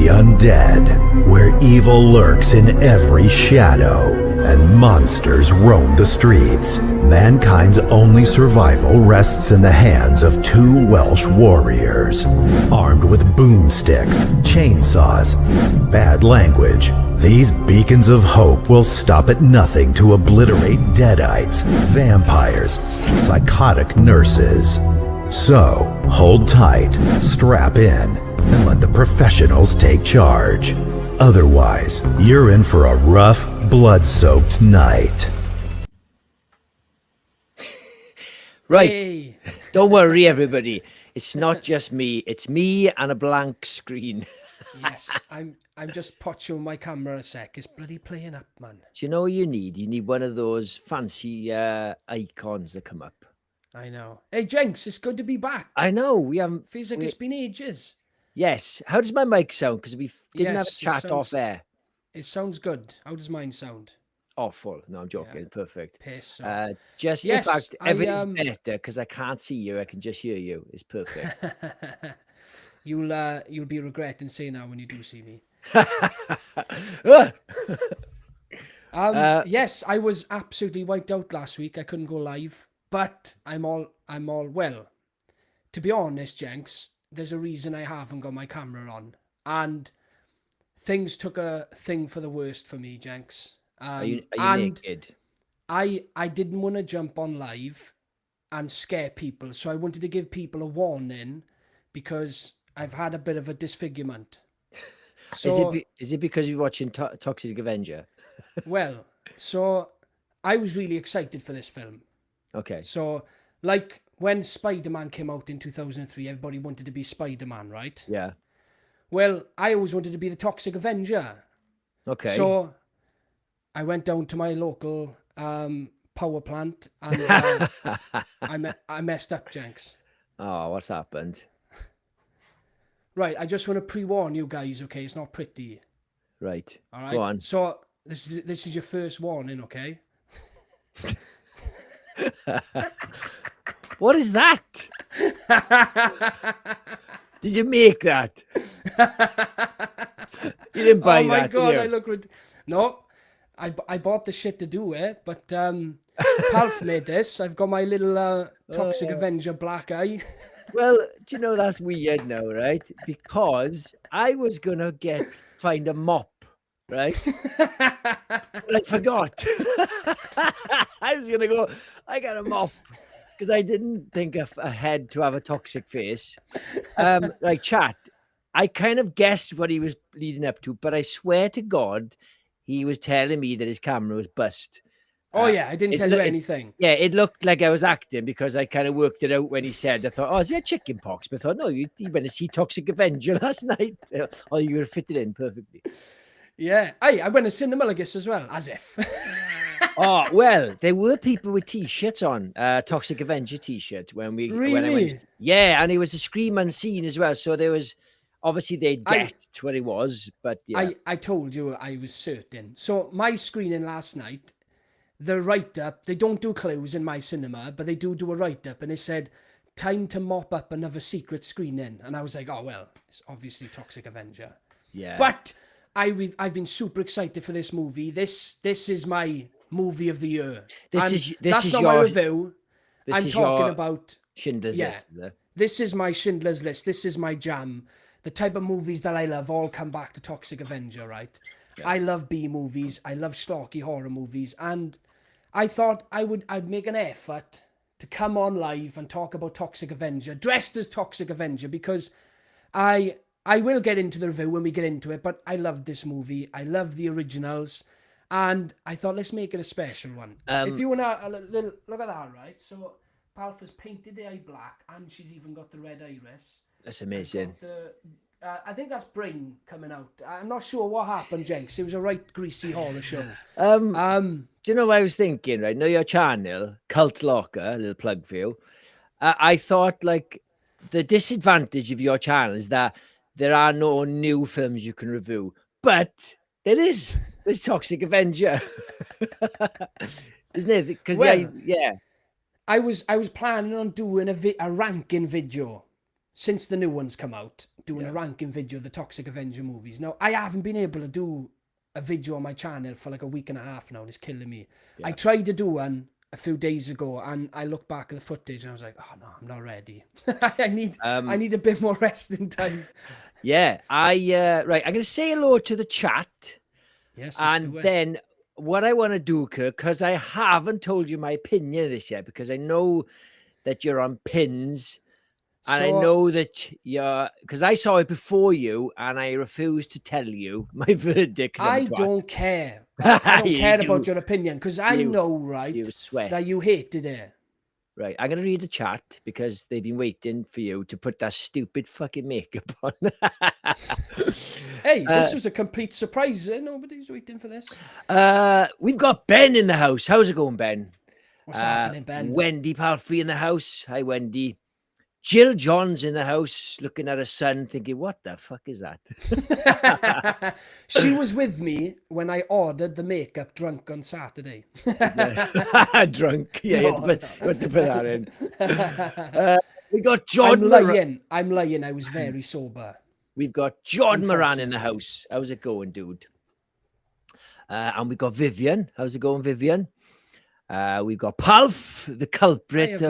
undead, where evil lurks in every shadow and monsters roam the streets, mankind's only survival rests in the hands of two Welsh warriors. Armed with boomsticks, chainsaws, bad language, these beacons of hope will stop at nothing to obliterate deadites, vampires, psychotic nurses. So, hold tight, strap in, and let the professionals take charge. Otherwise, you're in for a rough, blood-soaked night. Right. Hey. Don't worry, everybody. It's not just me. It's me and a blank screen. Yes, I'm just potching my camera a sec. It's bloody playing up, man. Do you know what you need? You need one of those fancy icons that come up. I know. Hey, Jenks, it's good to be back. I know. We haven't. Feels like it's been ages. Yes. How does my mic sound? Because we didn't have a Yes, it chat off sounds- there. It sounds good. How does mine sound? Awful. No, I'm joking. Yeah. Perfect. Piss. Just Yes, in fact, I, everything's better because I can't see you. I can just hear you. It's perfect. You'll be regretting saying that when you do see me. Yes, I was absolutely wiped out last week. I couldn't go live, but I'm all well. To be honest, Jenks, there's a reason I haven't got my camera on, and things took a thing for the worst for me, Jenks. Are you and naked? I didn't want to jump on live and scare people, so I wanted to give people a warning because I've had a bit of a disfigurement. So, is it because you're watching Toxic Avenger? well, so I was really excited for this film. Okay. So, like when Spider-Man came out in 2003, everybody wanted to be Spider-Man, right? Yeah. Well, I always wanted to be the Toxic Avenger. Okay. So I went down to my local power plant and I messed up, Jenks. Oh, what's happened? Right, I just want to pre-warn you guys, okay? It's not pretty. Right. All right. Go on. So this is your first warning, okay? What is that? Did you make that? You didn't buy that. Oh my god, did you? I look no. I bought the shit to do it, but Palf made this. I've got my little Toxic Avenger black eye. Well, do you know that's weird now, right? Because I was gonna find a mop, right? But I forgot. I was gonna go. I got a mop because I didn't think ahead to have a toxic face. Like chat, I kind of guessed what he was leading up to, but I swear to God, he was telling me that his camera was bust. Oh yeah, I didn't tell you anything. Yeah, it looked like I was acting because I kind of worked it out when he said. I thought, oh, is that chicken pox? But I thought, no, you went to see Toxic Avenger last night. Oh, you were fitted in perfectly. Yeah, I went to cinema, I guess, as well, as if. Oh well, there were people with T-shirts on, Toxic Avenger T-shirt when we Really? when I went. Yeah, and it was a Scream Unseen as well. So there was obviously they guessed what it was, but yeah. I told you I was certain. So my screening last night, the write-up, they don't do clues in my cinema, but they do a write-up, and they said, time to mop up another secret screening. And I was like, oh, well, it's obviously Toxic Avenger. Yeah. But I've been super excited for this movie. This is my movie of the year. That's not my review. I'm talking about Schindler's List. This is my Schindler's List. This is my jam. The type of movies that I love all come back to Toxic Avenger, right? Yeah. I love B movies. I love schlocky horror movies, and I thought I'd make an effort to come on live and talk about Toxic Avenger, dressed as Toxic Avenger, because I will get into the review when we get into it, but I loved this movie. I love the originals, and I thought, let's make it a special one. If you want a little look at that, right? So Palfa's painted the eye black, and she's even got the red iris. That's amazing. I think that's Brain coming out. I'm not sure what happened, Jenks. It was a right greasy horror show. Do you know what I was thinking, right? Know your channel, Cult Locker, a little plug for you. I thought, like, the disadvantage of your channel is that there are no new films you can review. But there is. There's Toxic Avenger. Isn't it? Because, yeah. I was planning on doing a ranking video. since the new ones come out, doing a ranking video of the Toxic Avenger movies. Now, I haven't been able to do a video on my channel for like a week and a half now, and it's killing me. I tried to do one a few days ago, and I looked back at the footage, and I was like, oh no, I'm not ready. I need a bit more resting time. Yeah, right. I'm going to say hello to the chat. Yes, and then what I want to do, Kirk, because I haven't told you my opinion of this yet, because I know that you're on pins. And I know that you're, because I saw it before you, and I refuse to tell you my verdict. I don't care. I don't care about your opinion, because I know, right, that you hated it. Right, I'm going to read the chat, because they've been waiting for you to put that stupid fucking makeup on. Hey, this was a complete surprise. Nobody's waiting for this. We've got Ben in the house. How's it going, Ben? What's happening, Ben? Wendy Palfrey in the house. Hi, Wendy. Jill John's in the house looking at her son thinking, what the fuck is that? She was with me when I ordered the makeup drunk on Saturday. Drunk? Yeah, you had to put that in. We got John. I'm lying. I was very sober. We've got John Moran in the house. How's it going, dude? And we got Vivian. How's it going, Vivian? We've got Palf, the culprit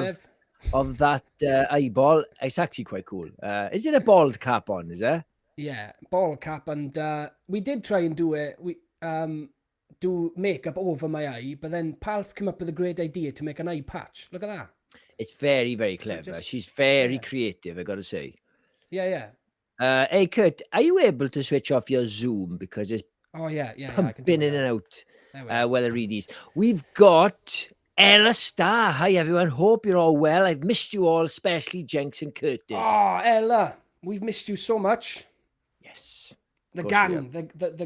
of that eyeball. It's actually quite cool. Is it a bald cap on, is it? Yeah, bald cap. And we did try and do it. We do makeup over my eye, but then Palf came up with a great idea to make an eye patch. Look at that. It's very, very clever. She's very creative, I got to say. Yeah. Hey, Kurt, are you able to switch off your Zoom? Because it's pumping in and out. Well, I read these. We've got Ella Starr. Hi, everyone. Hope you're all well. I've missed you all, especially Jenks and Curtis. Oh, Ella, we've missed you so much. Yes. The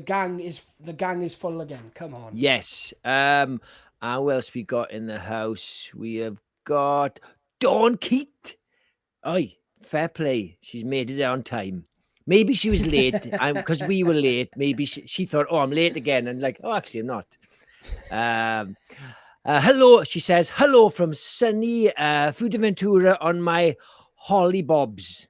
gang is full again. Come on. Yes. And what else we got in the house? We have got Dawn Keat. Oi, fair play. She's made it on time. Maybe she was late because we were late. Maybe she thought, oh, I'm late again. And like, oh, actually, I'm not. Hello, she says, hello from sunny Fuerteventura on my Holly Bobs.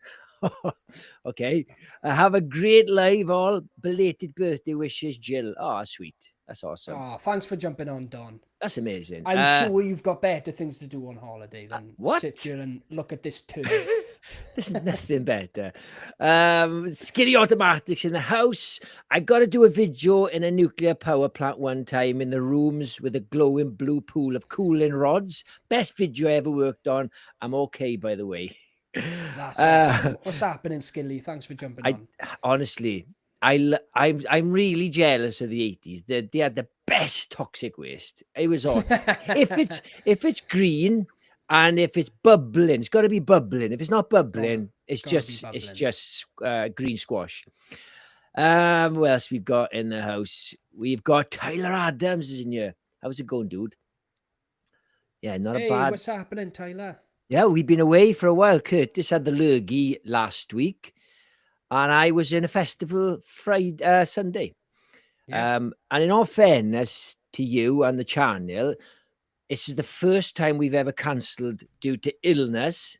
Okay. Have a great live, all. Belated birthday wishes, Jill. Oh, sweet. That's awesome. Oh, thanks for jumping on, Don. That's amazing. I'm sure you've got better things to do on holiday than sit here and look at this too. There's nothing better. Skinny Automatics in the house. I got to do a video in a nuclear power plant one time in the rooms with a glowing blue pool of cooling rods. Best video I ever worked on. I'm okay, by the way. That's awesome. What's happening, Skilly? Thanks for jumping on. Honestly, I'm really jealous of the 80s. They had the best toxic waste. It was all. if it's green and if it's bubbling, it's got to be bubbling. If it's not bubbling, it's just green squash. What else we've got in the house? We've got Tyler Adams is in here. How's it going, dude? Yeah, not a bad. What's happening, Tyler? Yeah, we've been away for a while. Curtis had the lurgy last week, and I was in a festival Sunday. Yeah. And in all fairness to you and the channel, this is the first time we've ever cancelled due to illness.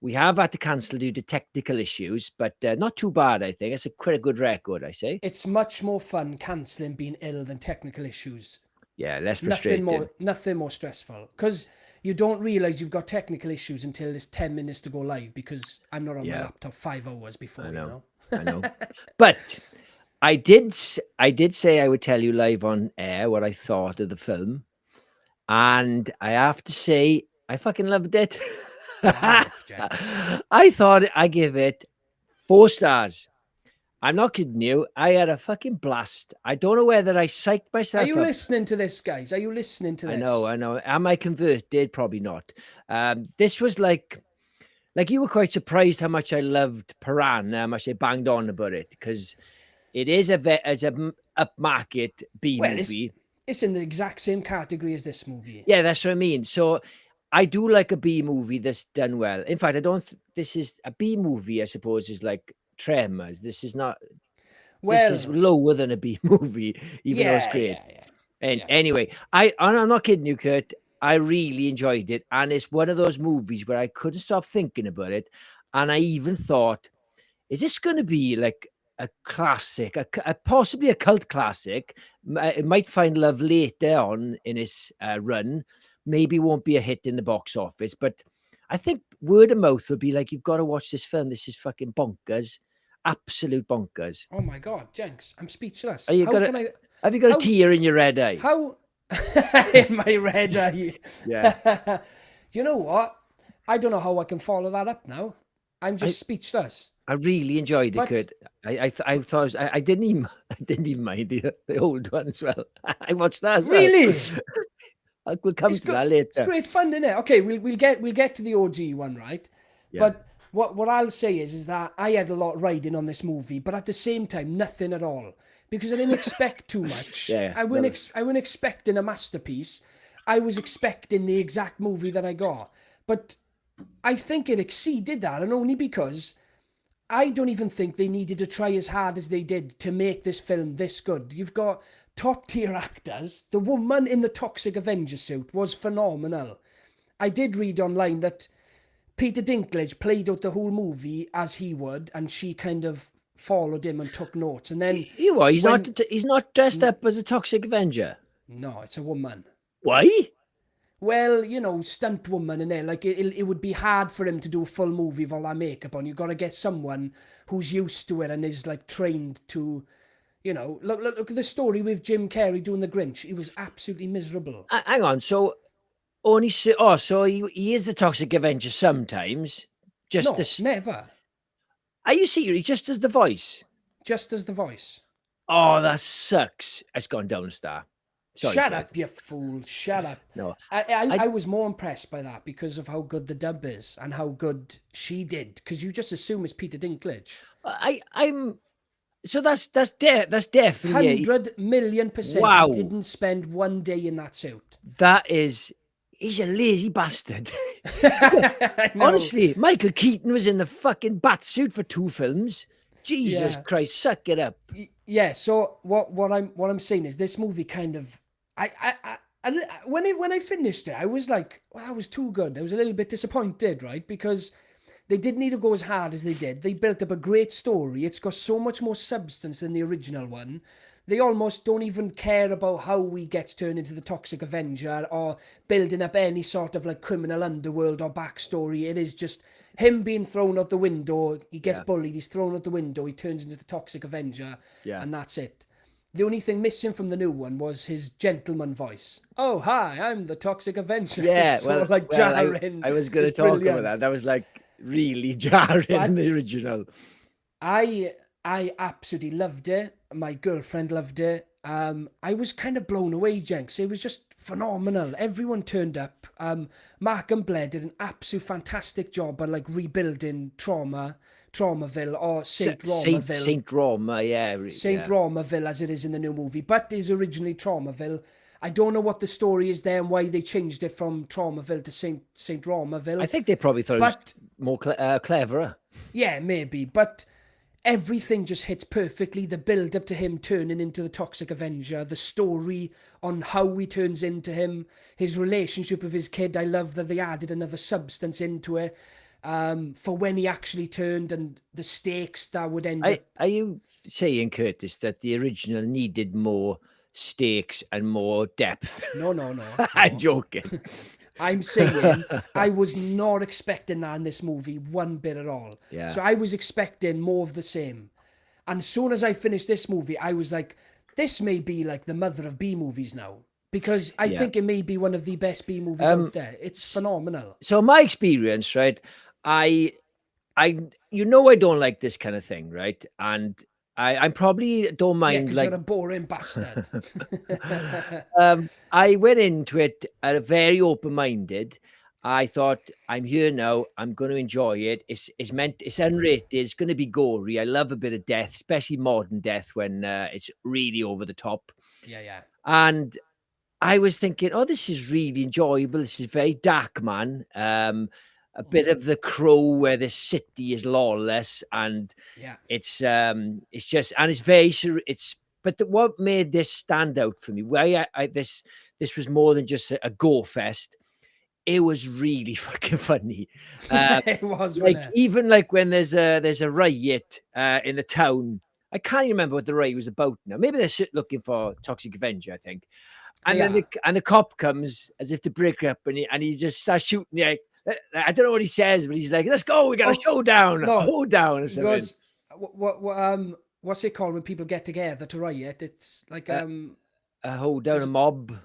We have had to cancel due to technical issues, but not too bad, I think. It's quite a good record, I say. It's much more fun cancelling being ill than technical issues. Yeah, less frustrating. Nothing more stressful. Because you don't realise you've got technical issues until there's 10 minutes to go live, because I'm not on my laptop 5 hours before, I know. know. But I did say I would tell you live on air what I thought of the film. And I have to say, I fucking loved it. I thought I give it 4 stars. I'm not kidding you. I had a fucking blast. I don't know whether I psyched myself. Are you listening to this, guys? Are you listening to this? I know. Am I converted? Probably not. This was like you were quite surprised how much I loved Piran, how much I banged on about it, because it is a upmarket B movie. It's in the exact same category as this movie. Yeah, that's what I mean. So I do like a B movie that's done well. In fact, I don't. This is a B movie, I suppose, is like Tremors. This is not. This is lower than a B movie, even though it's great. Anyway, I'm not kidding you, Kurt. I really enjoyed it, and it's one of those movies where I couldn't stop thinking about it. And I even thought, is this going to be like a classic, possibly a cult classic? It might find love later on in its run. Maybe won't be a hit in the box office, but I think word of mouth would be like, you've got to watch this film. This is fucking bonkers, absolute bonkers. Oh my God, Jenks, I'm speechless. Have you got a tear in your red eye? How in my red eye? Yeah. You know what? I don't know how I can follow that up now. I'm just speechless. I really enjoyed it, Kurt. I thought I didn't even mind the old one as well. I watched that as well. Really? We'll come to that later. It's great fun, isn't it? Okay, we'll get to the OG one, right? Yeah. But what I'll say is that I had a lot riding on this movie, but at the same time, nothing at all, because I didn't expect too much. I wasn't expecting a masterpiece. I was expecting the exact movie that I got, but I think it exceeded that, and only because I don't even think they needed to try as hard as they did to make this film this good. You've got top tier actors. The woman in the Toxic Avenger suit was phenomenal. I did read online that Peter Dinklage played out the whole movie as he would, and she kind of followed him and took notes. And then he's not dressed up as a Toxic Avenger. No, it's a woman. Why? Well, you know, stunt woman, and then like it would be hard for him to do a full movie with all that makeup on. You got to get someone who's used to it and is like trained to, you know. Look at the story with Jim Carrey doing the Grinch. He was absolutely miserable. Hang on, so he is the Toxic Avenger sometimes. Never. Are you serious? Just as the voice. Just as the voice. Oh, that sucks. It's gone down a star. Sorry, shut up, you fool. Shut up. No. I was more impressed by that because of how good the dub is and how good she did. Because you just assume it's Peter Dinklage. So that's definitely 100 million%. Wow. He didn't spend one day in that suit. He's a lazy bastard. Honestly, Michael Keaton was in the fucking bat suit for 2 films. Jesus Christ, suck it up. Yeah, so what I'm saying is this movie kind of when I finished it, I was like, well, that was too good. I was a little bit disappointed, right? Because they didn't need to go as hard as they did. They built up a great story. It's got so much more substance than the original one. They almost don't even care about how he gets turned into the Toxic Avenger or building up any sort of like criminal underworld or backstory. It is just him being thrown out the window. He gets bullied. He's thrown out the window. He turns into the Toxic Avenger. Yeah. And that's it. The only thing missing from the new one was his gentleman voice. Oh, hi, I'm the Toxic Avenger. Yeah, jarring. I was going to talk about that. That was like really jarring in the original. I absolutely loved it. My girlfriend loved it. I was kind of blown away, Jenks. It was just phenomenal. Everyone turned up. Mark and Blair did an absolute fantastic job at like rebuilding Tromaville or Saint Romaville. Saint Roma, yeah. Saint Romaville as it is in the new movie, but is originally Tromaville. I don't know what the story is there and why they changed it from Tromaville to Saint Romaville. I think they probably thought it was more cleverer. Yeah, maybe, but everything just hits perfectly. The build up to him turning into the Toxic Avenger, the story on how he turns into him, his relationship with his kid. I love that they added another substance into it for when he actually turned, and the stakes that would end up. Are you saying, Curtis, that the original needed more stakes and more depth? No. I'm joking. I'm saying I was not expecting that in this movie one bit at all. Yeah. So I was expecting more of the same. And as soon as I finished this movie, I was like, this may be like the mother of B movies now. Because I think it may be one of the best B movies out there. It's phenomenal. So my experience, right, I don't like this kind of thing, right? And I probably don't mind. Yeah, 'cause you're a boring bastard. I went into it very open-minded. I thought, I'm here now. I'm going to enjoy it. It's unrated. It's going to be gory. I love a bit of death, especially modern death when it's really over the top. Yeah. And I was thinking, oh, this is really enjoyable. This is very dark, man. A bit of The Crow, where the city is lawless, and it's just, and it's very, but what made this stand out for me? Why this was more than just a gore fest. it was really fucking funny. It was, Like wasn't it? even like when there's a riot in the town. I can't remember what the riot was about now. Maybe they're looking for Toxic Avenger, I think. And then the cop comes as if to break up, and he just starts shooting. Like, I don't know what he says, but he's like, "Let's go, we got a showdown, no, hold down." Or something. Because what's it called when people get together to riot? It's like a hold down, a mob.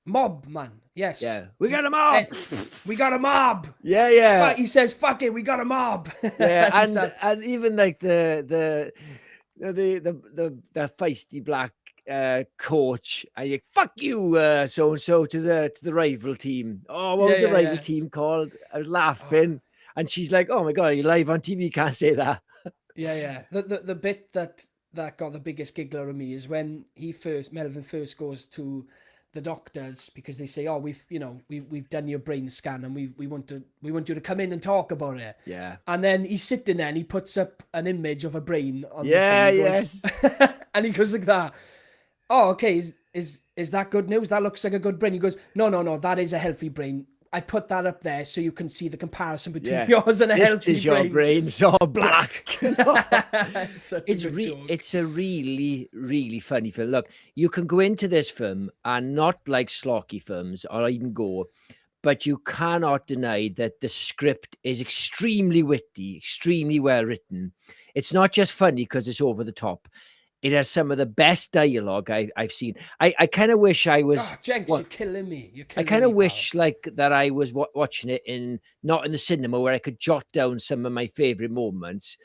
Mob, man. Yes. Yeah, we got a mob. We got a mob. Yeah. He says, "Fuck it, we got a mob." Yeah, and even like the feisty black coach, and like, fuck you, so and so to the rival team. Oh, what was the rival team called? I was laughing, and she's like, "Oh my god, you're live on TV, you can't say that." Yeah. The bit that got the biggest giggler of me is when Melvin first goes to the doctors because they say, "Oh, we've done your brain scan and we want you to come in and talk about it." Yeah. And then he's sitting there and he puts up an image of a brain on the thing. Yes. And he goes like that. Oh, okay. Is that good news? That looks like a good brain. He goes, no, that is a healthy brain. I put that up there so you can see the comparison between yours and a healthy brain. This is your brain, so black. Joke. It's a really, really funny film. Look, you can go into this film and not like schlocky films or even go, but you cannot deny that the script is extremely witty, extremely well written. It's not just funny because it's over the top. It has some of the best dialogue I've seen. I kind of wish I was. Oh, Jenks, you're killing me. I kind of wish like that I was watching it not in the cinema where I could jot down some of my favorite moments.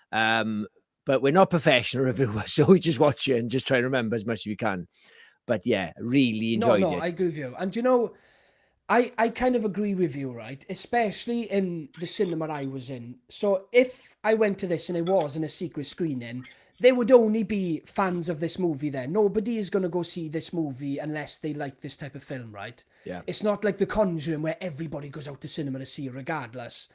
But we're not professional reviewers, so we just watch it and just try and remember as much as we can. But yeah, really enjoyed it. No, I agree with you. And I kind of agree with you, right? Especially in the cinema I was in. So if I went to this and it was in a secret screening, there would only be fans of this movie there. Nobody is going to go see this movie unless they like this type of film, right? Yeah. It's not like The Conjuring where everybody goes out to cinema to see it regardless.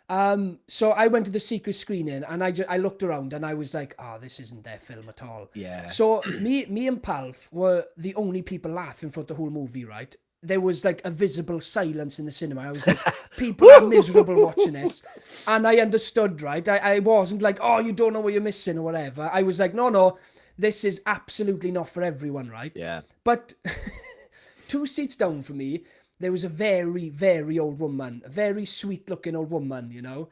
So I went to the secret screening and I looked around and I was like, this isn't their film at all. Yeah. So me and Palf were the only people laughing throughout the whole movie, right? There was like a visible silence in the cinema. I was like, people are miserable watching this. And I understood, right? I wasn't like, oh, you don't know what you're missing or whatever. I was like, no, this is absolutely not for everyone, right? Yeah. But 2 seats down from me, there was a very, very old woman, a very sweet looking old woman, you know?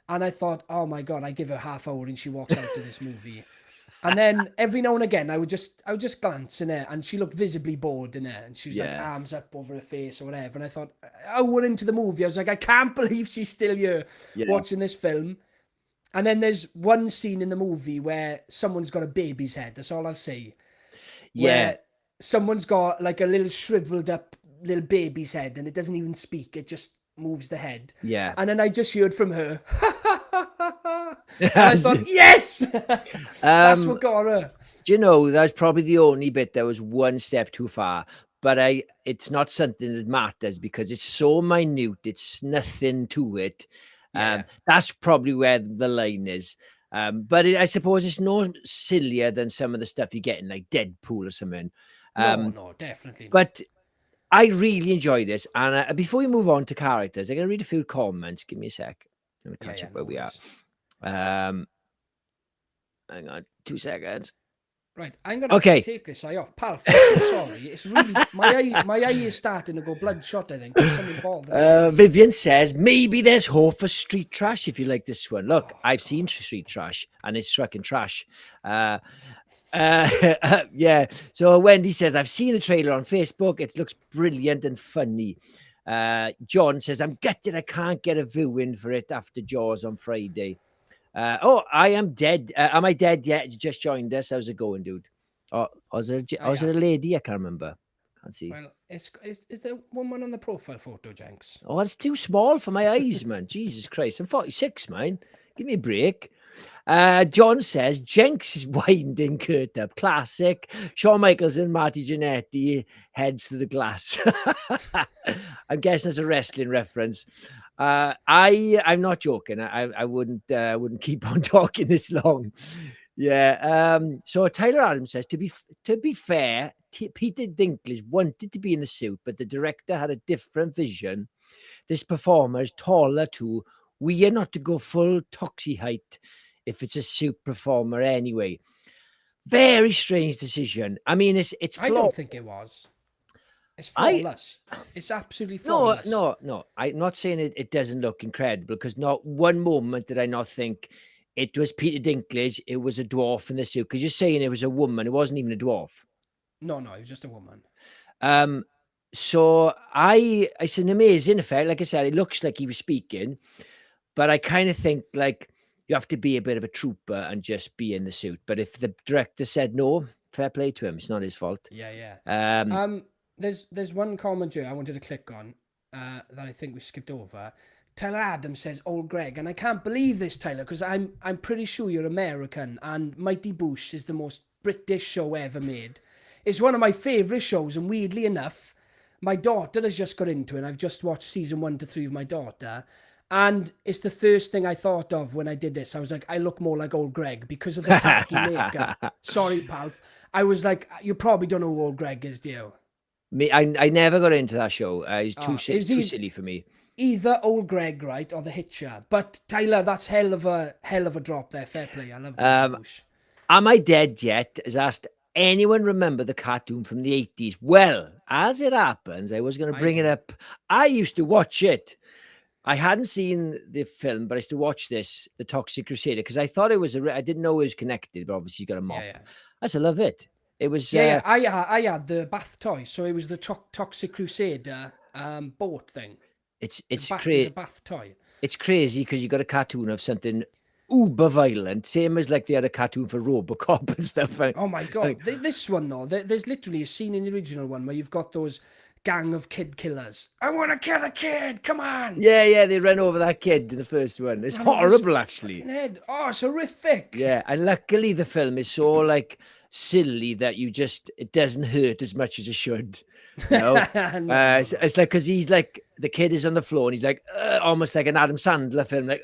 And I thought, oh my God, I give her half hour and she walks out of this movie. And then every now and again, I would just glance in it, and she looked visibly bored in it, and she was like arms up over her face or whatever. And I thought, we're into the movie. I was like, I can't believe she's still here watching this film. And then there's one scene in the movie where someone's got a baby's head. That's all I'll say. Yeah. Where someone's got like a little shriveled up little baby's head, and it doesn't even speak. It just moves the head. Yeah. And then I just heard from her. And I thought, yes, that's what got her. Do you know, that's probably the only bit that was one step too far. But it's not something that matters because it's so minute. It's nothing to it. That's probably where the line is. But I suppose it's no sillier than some of the stuff you get in like Deadpool or something. No, definitely not. But I really enjoy this. And before we move on to characters, I'm going to read a few comments. Give me a sec. Let me catch up where we are. Hang on 2 seconds. Right, I'm gonna take this eye off, pal. I'm so sorry, it's really my eye is starting to go bloodshot. I think there's something bothering. Vivian says maybe there's hope for street trash if you like this one. Look, I've seen street trash and it's fucking trash. Yeah. So Wendy says I've seen the trailer on Facebook. It looks brilliant and funny. John says I'm gutted I can't get a viewing for it after Jaws on Friday. I am dead. Am I dead yet? You just joined us. How's it going, dude? Was there a lady? I can't remember. Can't see. Well, is there woman on the profile photo, Jenks? Oh, it's too small for my eyes, man. Jesus Christ. I'm 46, man. Give me a break. John says Jenks is winding Kurt up. Classic. Shawn Michaels and Marty Jannetty heads to the glass. I'm guessing it's a wrestling reference. I'm not joking. I wouldn't keep on talking this long. Yeah. So Tyler Adams says to be fair, Peter Dinklage wanted to be in the suit, but the director had a different vision This performer is taller too. We are not to go full Toxie height if it's a suit performer anyway. Very strange decision. I mean, it's I flawed. don't think it was. It's flawless. It's absolutely flawless. No. I'm not saying it doesn't look incredible, because not one moment did I not think it was Peter Dinklage. It was a dwarf in the suit, because you're saying it was a woman. It wasn't even a dwarf. No, it was just a woman. So it's an amazing effect. Like I said, it looks like he was speaking, but I kind of think like you have to be a bit of a trooper and just be in the suit. But if the director said no, fair play to him. It's not his fault. Yeah. There's one comment here I wanted to click on that I think we skipped over. Tyler Adams says, "Old Greg," and I can't believe this, Tyler, because I'm pretty sure you're American, and Mighty Boosh is the most British show ever made. It's one of my favourite shows, and weirdly enough, my daughter has just got into it. I've just watched season 1 to 3 with my daughter, and it's the first thing I thought of when I did this. I was like, I look more like Old Greg because of the tacky makeup. Sorry, pal. I was like, you probably don't know who Old Greg is, do you? Me, I never got into that show. It's too silly for me. Either Old Greg, right, or The Hitcher. But Tyler, that's hell of a drop there. Fair play. I love Bush. Am I Dead Yet? Has asked, anyone remember the cartoon from the 80s? Well, as it happens, I was going to bring it up. I used to watch it. I hadn't seen the film, but I used to watch this, The Toxic Crusader, because I thought it was I didn't know it was connected, but obviously he's got a mop. Yeah. I just love it. It was I had the bath toy, so it was the Toxic Crusader boat thing. It's crazy. A bath toy. It's crazy because you got a cartoon of something uber violent, same as like they had a cartoon for RoboCop and stuff. Oh my god! This one though, there's literally a scene in the original one where you've got those gang of kid killers. I want to kill a kid. Come on! Yeah, they run over that kid in the first one. It's horrible, actually. Head. Oh, it's horrific. Yeah, and luckily the film is so like silly that it doesn't hurt as much as it should. You know? It's like, because he's like, the kid is on the floor and he's like almost like an Adam Sandler film, like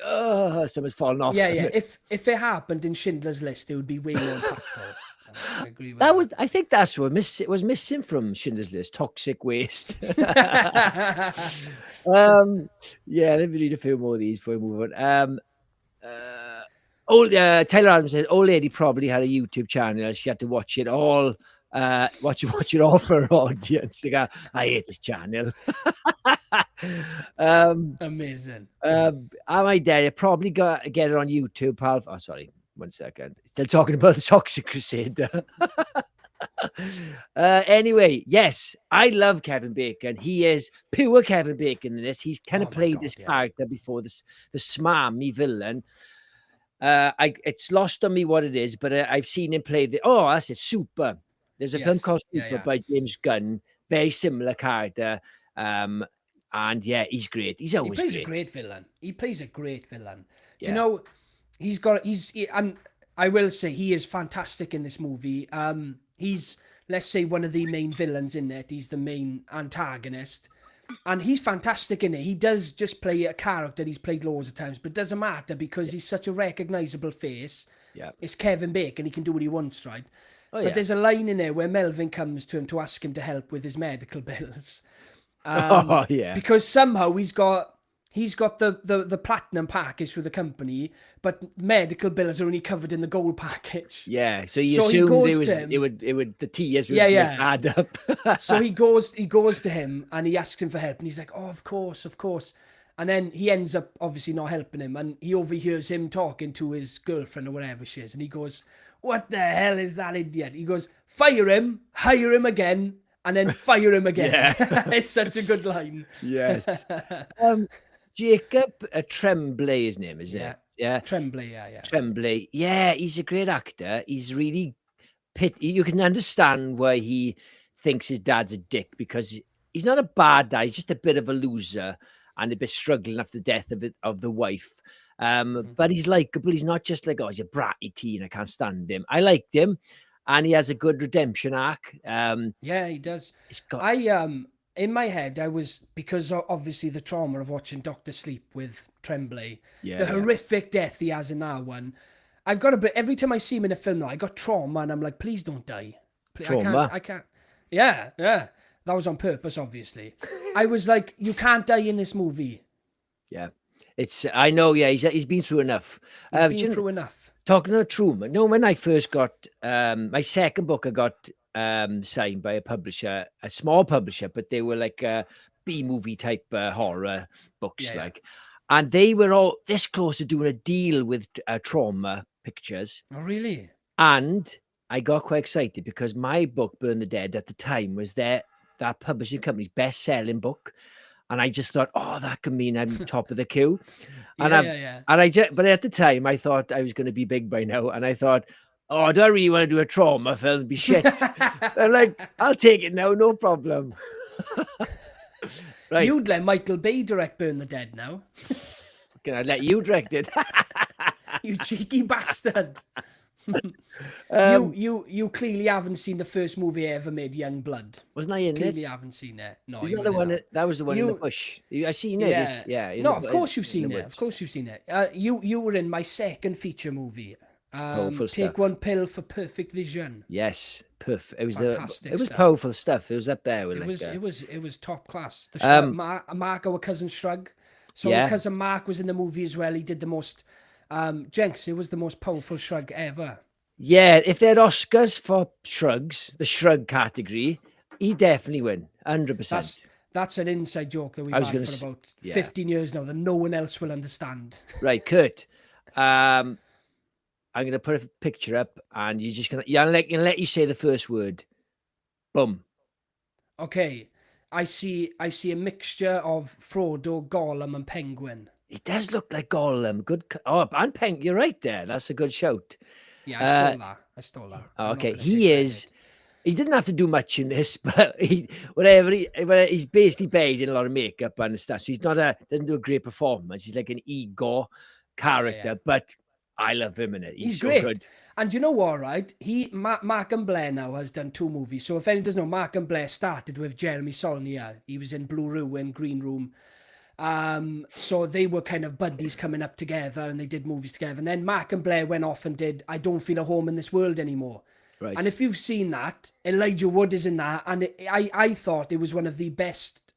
someone's fallen off. Yeah. If it happened in Schindler's List, it would be way more impactful. I agree with that. I think that's what was missing from Schindler's List: toxic waste. Yeah, let me read a few more of these before we move on. Taylor Adams said, old lady probably had a YouTube channel. She had to watch it all. Watch it all for her audience. They go, I hate this channel. Amazing. Am I there? Probably get it on YouTube, pal. Oh, sorry. 1 second. Still talking about the Toxic Crusader. Anyway, yes, I love Kevin Bacon. He is pure Kevin Bacon in this. He's kind of played this character before, the smarmy villain. It's lost on me what it is, but I've seen him play that's it, Super. There's a film called Super by James Gunn, very similar character. And yeah, he's great. He plays a great villain. He plays a great villain. Do you know, and I will say he is fantastic in this movie. He's, let's say, one of the main villains in it. He's the main antagonist. And he's fantastic in it. He does just play a character he's played loads of times, but it doesn't matter because he's such a recognizable face. Yeah. It's Kevin Bacon. He can do what he wants, right? But there's a line in there where Melvin comes to him to ask him to help with his medical bills. Because somehow he's got the platinum package for the company, but medical bills are only covered in the gold package. Yeah, so you assumed the tiers would add up. So he goes to him and he asks him for help, and he's like, "Oh, of course." And then he ends up obviously not helping him, and he overhears him talking to his girlfriend or whatever she is, and he goes, "What the hell is that idiot?" He goes, "Fire him, hire him again, and then fire him again." Yeah. It's such a good line. Yes. Jacob Tremblay, his name, isn't it? Yeah. Tremblay, yeah. Tremblay. Yeah, he's a great actor. He's really you can understand why he thinks his dad's a dick, because he's not a bad dad. He's just a bit of a loser and a bit struggling after the death of the wife. But he's likable. He's not just like, he's a bratty teen, I can't stand him. I liked him, and he has a good redemption arc. Yeah, he does. In my head, because obviously the trauma of watching Dr. Sleep with Tremblay, the horrific death he has in that one. I've got every time I see him in a film now, I got trauma and I'm like, please don't die. Trauma? I can't. Yeah. That was on purpose, obviously. I was like, you can't die in this movie. Yeah. I know, yeah, he's been through enough. He's been through enough. Talking about Troma, when I first got my second book, I got signed by a publisher, a small publisher, but they were like B-movie type horror books, and they were all this close to doing a deal with Troma Pictures. Oh, really? And I got quite excited because my book, Burn the Dead, at the time was that publishing company's best-selling book. And I just thought, oh, that could mean I'm top of the queue. And but at the time, I thought I was going to be big by now. And I thought, oh, I don't really want to do a Troma film. It'd be shit. I'm like, I'll take it now, no problem. Right. You'd let Michael Bay direct Burn the Dead now. Can I let you direct it? You cheeky bastard. You clearly haven't seen the first movie I ever made, Young Blood. Wasn't I in clearly haven't seen it. No, Isn't that the one that was the one in the bush? I seen it. Yeah. No, of course you've seen it. Of course you've seen it. You were in my second feature movie. Take One Pill for Perfect Vision. Yes, perfect. It was fantastic. It was powerful stuff. It was up there. With it was top class. The shrug, Mark, our cousin Shrug. So our cousin Mark was in the movie as well. He did the most. Jenks, it was the most powerful shrug ever. Yeah, if they had Oscars for shrugs, the shrug category, he definitely win, 100%. That's an inside joke that we've had for about 15 years now that no one else will understand. Right, Kurt. I'm going to put a picture up, and you're just going to let you say the first word. Boom. Okay, I see a mixture of Frodo, Gollum, and Penguin. It does look like Gollum. Good. Oh, and Penguin. You're right there. That's a good shout. Yeah, I stole that. Okay, he is. He didn't have to do much in this, but he's basically bathed in a lot of makeup and stuff. So he's doesn't do a great performance. He's like an ego character, but I love him in it. He's so great. Good. And you know what, right? Mark and Blair now has done 2 movies. So if anyone doesn't know, Mark and Blair started with Jeremy Saulnier. He was in Blue Ruin, Green Room. So they were kind of buddies coming up together and they did movies together. And then Mark and Blair went off and did I Don't Feel at Home in This World Anymore. Right. And if you've seen that, Elijah Wood is in that. And I thought it was one of the best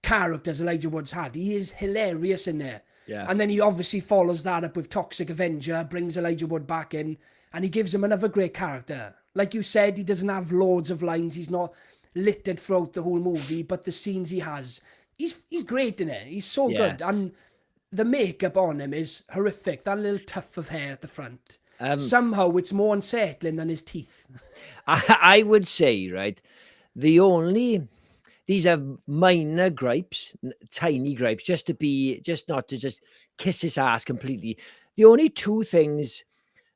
characters Elijah Wood's had. He is hilarious in there. Yeah. And then he obviously follows that up with Toxic Avenger, brings Elijah Wood back in, and he gives him another great character. Like you said, he doesn't have loads of lines. He's not littered throughout the whole movie, but the scenes he has, he's great in it. He's so good. And the makeup on him is horrific. That little tuft of hair at the front. Somehow it's more unsettling than his teeth. I would say, right, these are minor gripes, tiny gripes, just not to kiss his ass completely. The only 2 things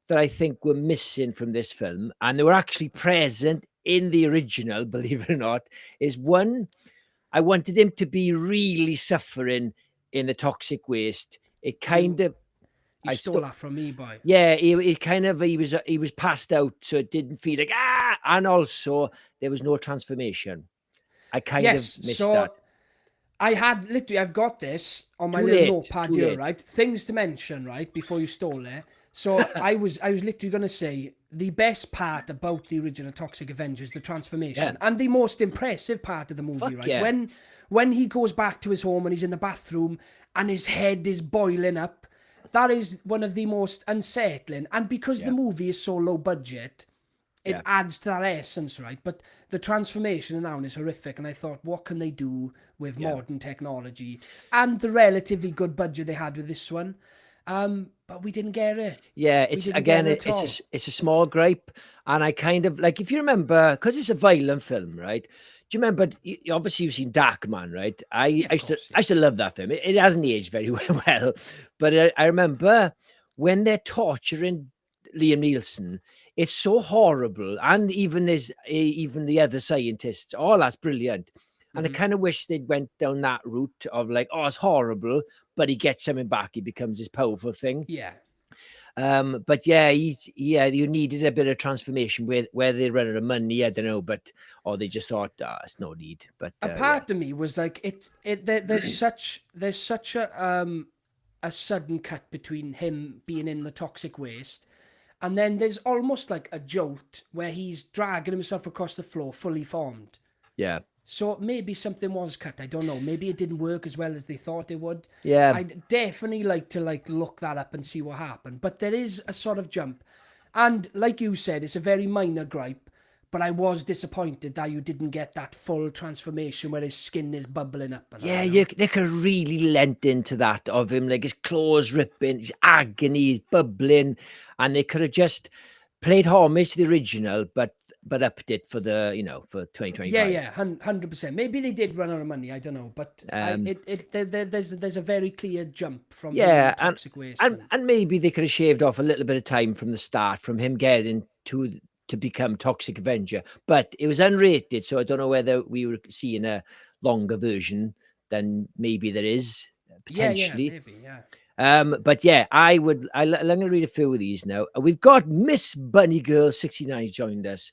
that I think were missing from this film, and they were actually present in the original, believe it or not, is one, I wanted him to be really suffering in the toxic waste. It kind of... You stole that from me, boy. Yeah, he was passed out, so it didn't feel like, and also there was no transformation. I kind of missed that. I've got this on my little notepad here, right? Things to mention, right? Before you stole it. So I was literally going to say the best part about the original Toxic Avenger is the transformation and the most impressive part of the movie, right? Yeah. When he goes back to his home and he's in the bathroom and his head is boiling up, that is one of the most unsettling. And because the movie is so low budget, it adds to that essence, right? But the transformation in that one is horrific. And I thought, what can they do with modern technology and the relatively good budget they had with this one? But we didn't get it. Yeah, it's a small gripe. And I kind of like, if you remember, because it's a violent film, right? Do you remember? Obviously, you've seen Darkman, right? I used to love that film. It hasn't aged very well, but I remember when they're torturing Liam Neeson. It's so horrible, and even the other scientists. Oh, that's brilliant. And I kind of wish they'd went down that route of like, oh, it's horrible, but he gets something back. He becomes this powerful thing. Yeah. But you needed a bit of transformation where they run out of money. I don't know, or they just thought, it's no need. But a part of me was like, there's such a sudden cut between him being in the toxic waste, and then there's almost like a jolt where he's dragging himself across the floor, fully formed. Yeah. So maybe something was cut. I don't know. Maybe it didn't work as well as they thought it would. Yeah. I'd definitely like to look that up and see what happened. But there is a sort of jump. And like you said, it's a very minor gripe. But I was disappointed that you didn't get that full transformation where his skin is bubbling up. And Yeah, that, they could have really lent into that of him, like his claws ripping, his agony, his bubbling, and they could have just played homage to the original, but upped it for the for 2025. Yeah, 100%. Maybe they did run out of money. I don't know, but there's a very clear jump from him in Toxic Waste. And maybe they could have shaved off a little bit of time from the start, from him getting to become Toxic Avenger, but it was unrated, so I don't know whether we were seeing a longer version than maybe there is potentially. Yeah, maybe, yeah. But yeah, I'm going to read a few of these now. We've got Miss Bunny Girl 69 joined us.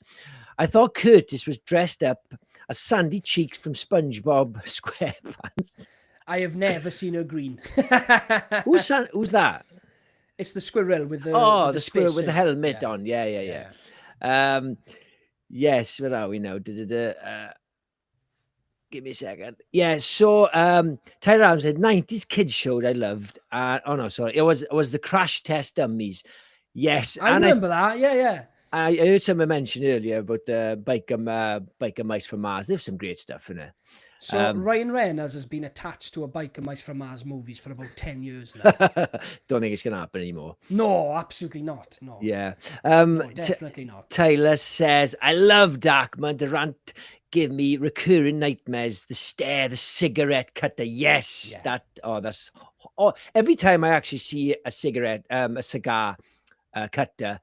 I thought Curtis was dressed up as Sandy Cheeks from SpongeBob SquarePants. I have never seen her green. Who's that? It's the squirrel with the the squirrel with the helmet on. Yeah. Yes, where are we now? Give me a second. Yeah, so Tyler Adams said 90s kids showed I loved. Oh no, sorry. It was the Crash Test Dummies. Yes. I remember that. Yeah. I heard someone mention earlier about the Biker Mice from Mars. There's some great stuff in it. So Ryan Reynolds has been attached to a Biker Mice from Mars movies for about 10 years now. Don't think it's going to happen anymore. No, absolutely not. No. Yeah. No, definitely not. Tyler says, I love Darkman. Durant give me recurring nightmares. The stare, the cigarette cutter. Yes. Yeah. Every time I actually see a cigar cutter,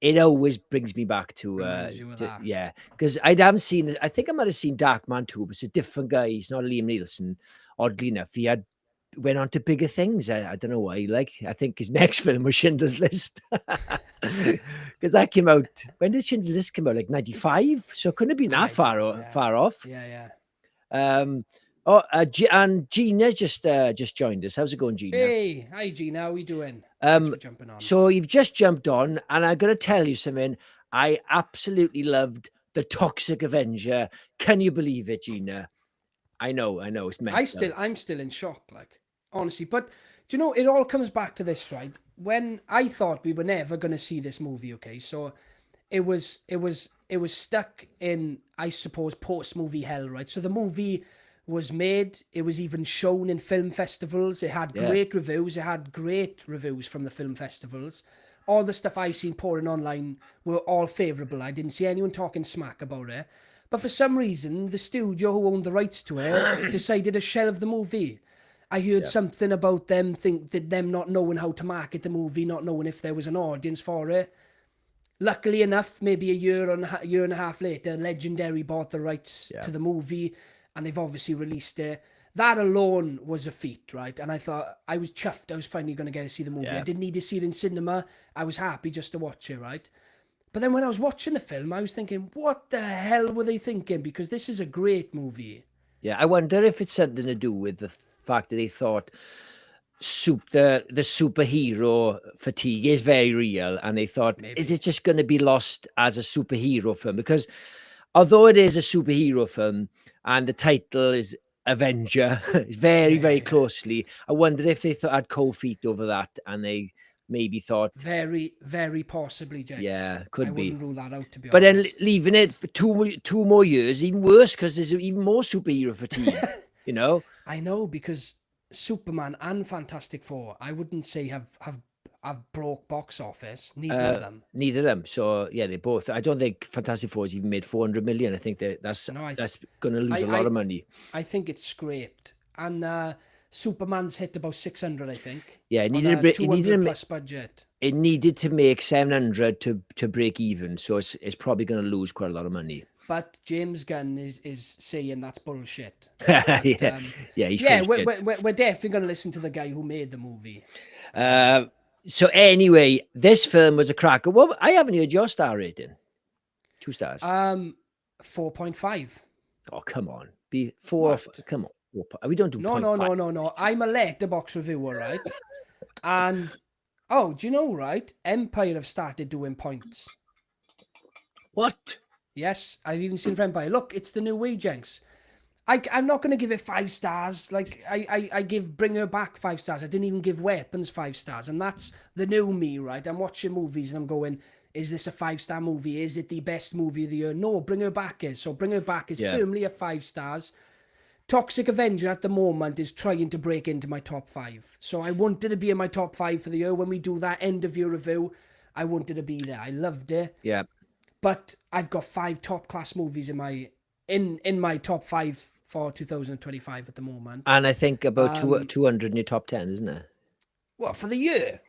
it always brings me back to because I haven't seen. I think I might have seen Darkman 2, but it's a different guy. He's not Liam Neeson. Oddly enough, he went on to bigger things. I don't know why. Like, I think his next film was Schindler's List, because that came out. When did Schindler's List come out? Like 95. So it couldn't have been that far off. Yeah. And Gina just joined us. How's it going, Gina? Hey, hi Gina. How are you doing? Thanks for jumping on. So you've just jumped on, and I'm going to tell you something. I absolutely loved the Toxic Avenger. Can you believe it, Gina? I know, it's mental. I'm still in shock, like, honestly. But do you know, it all comes back to this, right? When I thought we were never going to see this movie, okay, so it was stuck in, I suppose, post-movie hell, right? So the movie was made, it was even shown in film festivals, it had great reviews, from the film festivals. All the stuff I seen pouring online were all favourable. I didn't see anyone talking smack about it. But for some reason, the studio who owned the rights to it decided to shelve the movie. I heard something about them not knowing how to market the movie, not knowing if there was an audience for it. Luckily enough, maybe a year and a half later, Legendary bought the rights to the movie, and they've obviously released it. That alone was a feat, right? And I thought, I was chuffed. I was finally going to get to see the movie. I didn't need to see it in cinema. I was happy just to watch it, right? But then when I was watching the film, I was thinking, what the hell were they thinking? Because this is a great movie. Yeah, I wonder if it's something to do with the fact that they thought the superhero fatigue is very real. And they thought, is it just going to be lost as a superhero film? Because although it is a superhero film and the title is Avenger, it's very closely. I wonder if they had cold feet over that, and they maybe thought very, very possibly, Jenks. Yeah, could be. I wouldn't rule that out, to be honest. But then leaving it for two more years, even worse, because there's even more superhero fatigue. You know. I know, because Superman and Fantastic Four, I wouldn't say have broke box office. Neither of them. Neither of them. So yeah, they both. I don't think Fantastic Four has even made 400 million. I think that's going to lose a lot of money. I think it's scraped, and Superman's hit about 600. I think. Yeah, it needed a 200 plus budget. It needed to make 700 to break even. So it's probably going to lose quite a lot of money. But James Gunn is saying that's bullshit. But, he's we're definitely going to listen to the guy who made the movie. So anyway, this film was a cracker. Well, I haven't heard your star rating. 2 stars. 4.5. Oh, come on. Be 4. Come on. We don't do No. I'm a letterbox reviewer, right? And do you know, right? Empire have started doing points. What? Yes, I've even seen Empire. Look, it's the new way, Jenks. I'm not going to give it 5 stars. Like, I give Bring Her Back 5 stars. I didn't even give Weapons 5 stars. And that's the new me, right? I'm watching movies and I'm going, is this a 5-star movie? Is it the best movie of the year? No, Bring Her Back is. So Bring Her Back is firmly a 5 stars. Toxic Avenger at the moment is trying to break into my top 5. So I wanted to be in my top 5 for the year. When we do that end of year review, I wanted to be there. I loved it. Yeah. But I've got 5 top class movies in my top 5 for 2025 at the moment. And I think about 200 in your top 10, isn't it? Well, for the year.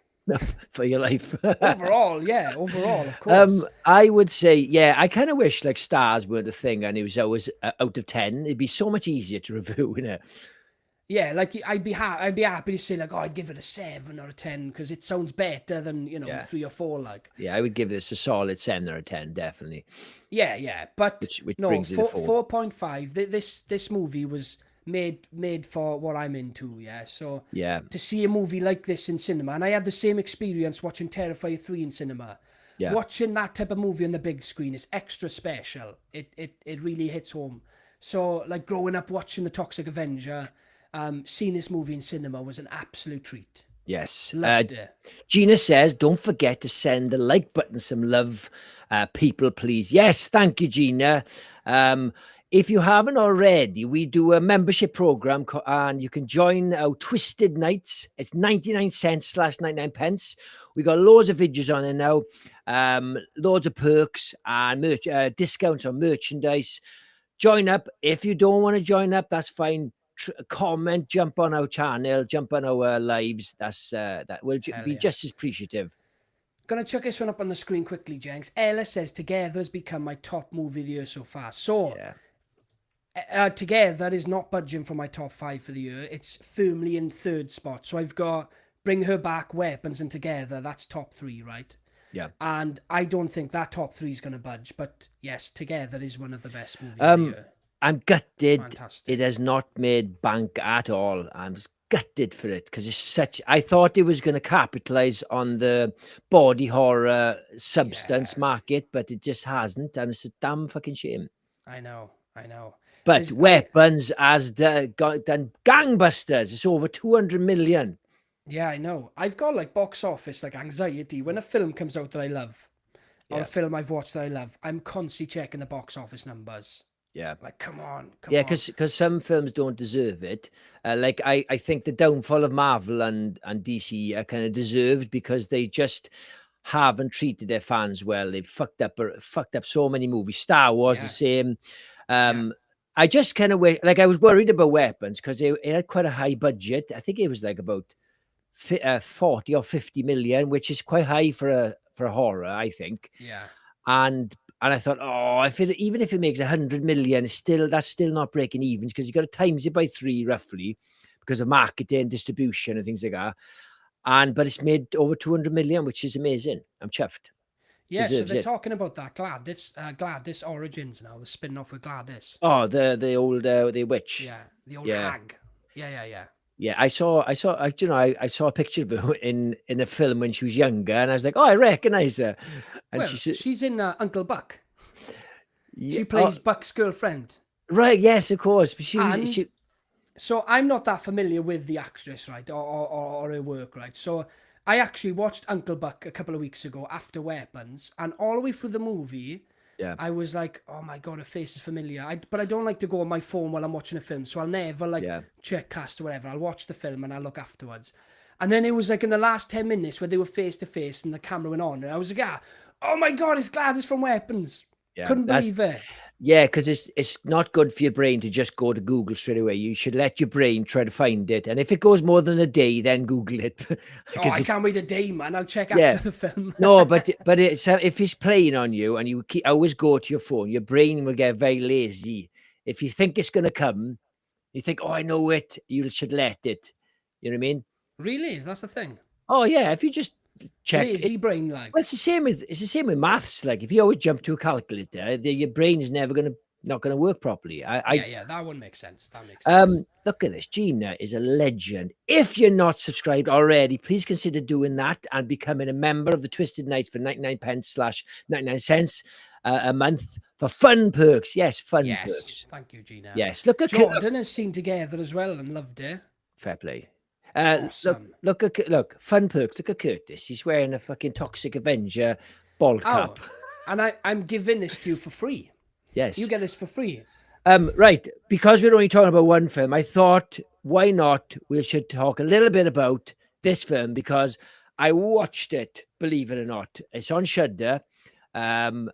For your life. Overall, of course. I would say, yeah, I kind of wish like stars weren't a thing and it was always out of 10. It'd be so much easier to review, innit? Yeah, like I'd be happy to say like, oh, I'd give it a 7 or a 10 because it sounds better than 3 or 4. Like, yeah, I would give this a solid 7 or a 10, definitely. Yeah, but which no, brings it to 4.5. This movie was made for what I'm into. Yeah, so yeah, to see a movie like this in cinema, and I had the same experience watching Terrifier 3 in cinema. Yeah. Watching that type of movie on the big screen is extra special. It really hits home. So like growing up watching the Toxic Avenger. Seeing this movie in cinema was an absolute treat. Yes. Loved it. Gina says, don't forget to send the like button some love, people, please. Yes, thank you, Gina. If you haven't already, we do a membership program and you can join our Twisted Nights. It's 99 cents / 99 pence. We got loads of videos on it now, loads of perks and discounts on merchandise. Join up. If you don't want to join up, that's fine. Comment, jump on our channel, jump on our lives. That will be just as appreciative. Gonna chuck this one up on the screen quickly, Jenks. Ella says Together has become my top movie of the year so far. So Together is not budging for my top 5 for the year. It's firmly in 3rd spot. So I've got Bring Her Back, Weapons, and Together. That's top 3, right? Yeah. And I don't think that top 3 is gonna budge. But yes, Together is one of the best movies of the year. I'm gutted. Fantastic. It has not made bank at all. I'm just gutted for it because it's such. I thought it was going to capitalize on the body horror substance market, but it just hasn't, and it's a damn fucking shame. I know. But Weapons has done gangbusters. It's over 200 million. Yeah, I know. I've got like box office like anxiety when a film comes out that I love, or a film I've watched that I love. I'm constantly checking the box office numbers. Yeah, like come on. Yeah, because some films don't deserve it. Like I think the downfall of Marvel and DC are kind of deserved because they just haven't treated their fans well. They've fucked up so many movies. Star Wars the same. I just kind of like I was worried about Weapons because it had quite a high budget. I think it was like about 40 or 50 million, which is quite high for a horror, I think. Yeah. And I thought, even if it makes 100 million, that's still not breaking evens because you've got to times it by 3 roughly because of marketing, distribution, and things like that. But it's made over 200 million, which is amazing. I'm chuffed. Yeah, so they're talking about that Gladys Origins now, the spin-off with Gladys. Oh, the old the witch. Yeah, the old hag. Yeah. Yeah, I saw a picture of her in a film when she was younger, and I was like, oh, I recognize her. And she's in Uncle Buck. She plays Buck's girlfriend. Right. Yes, of course. But So I'm not that familiar with the actress, right, or her work, right. So I actually watched Uncle Buck a couple of weeks ago after Weapons, and all the way through the movie, I was like, oh my God, her face is familiar. But I don't like to go on my phone while I'm watching a film, so I'll never check cast or whatever. I'll watch the film and I'll look afterwards. And then it was like in the last 10 minutes where they were face to face and the camera went on, and I was like, oh my God, it's Gladys from Weapons. Yeah, couldn't believe it. Yeah, because it's not good for your brain to just go to Google straight away. You should let your brain try to find it. And if it goes more than a day, then Google it. I can't wait a day, man. I'll check after the film. No, but it's if it's playing on you and you always go to your phone, your brain will get very lazy. If you think it's going to come, you think, oh, I know it. You should let it. You know what I mean? Really? That's the thing? Oh, yeah. If you just check lazy brain, like. Well, it's the same with maths. Like if you always jump to a calculator, your brain is not going to work properly. Yeah, that would make sense. That makes sense. Look at this. Gina is a legend. If you're not subscribed already, please consider doing that and becoming a member of the Twisted Nights for 99 pence / 99 cents a month For fun perks. Yes, fun Yes. perks. Thank you, Gina. Yes, look at Jordan has seen Together as well and loved it. fair play. Awesome. Look, fun perks. Look at Curtis. He's wearing a fucking Toxic Avenger bald Oh, cap. and I'm giving this to you for free. Yes. You get this for free. Right. Because we're only talking about one film, I thought, why not? We should talk a little bit about this film because I watched it. Believe it or not, it's on Shudder, and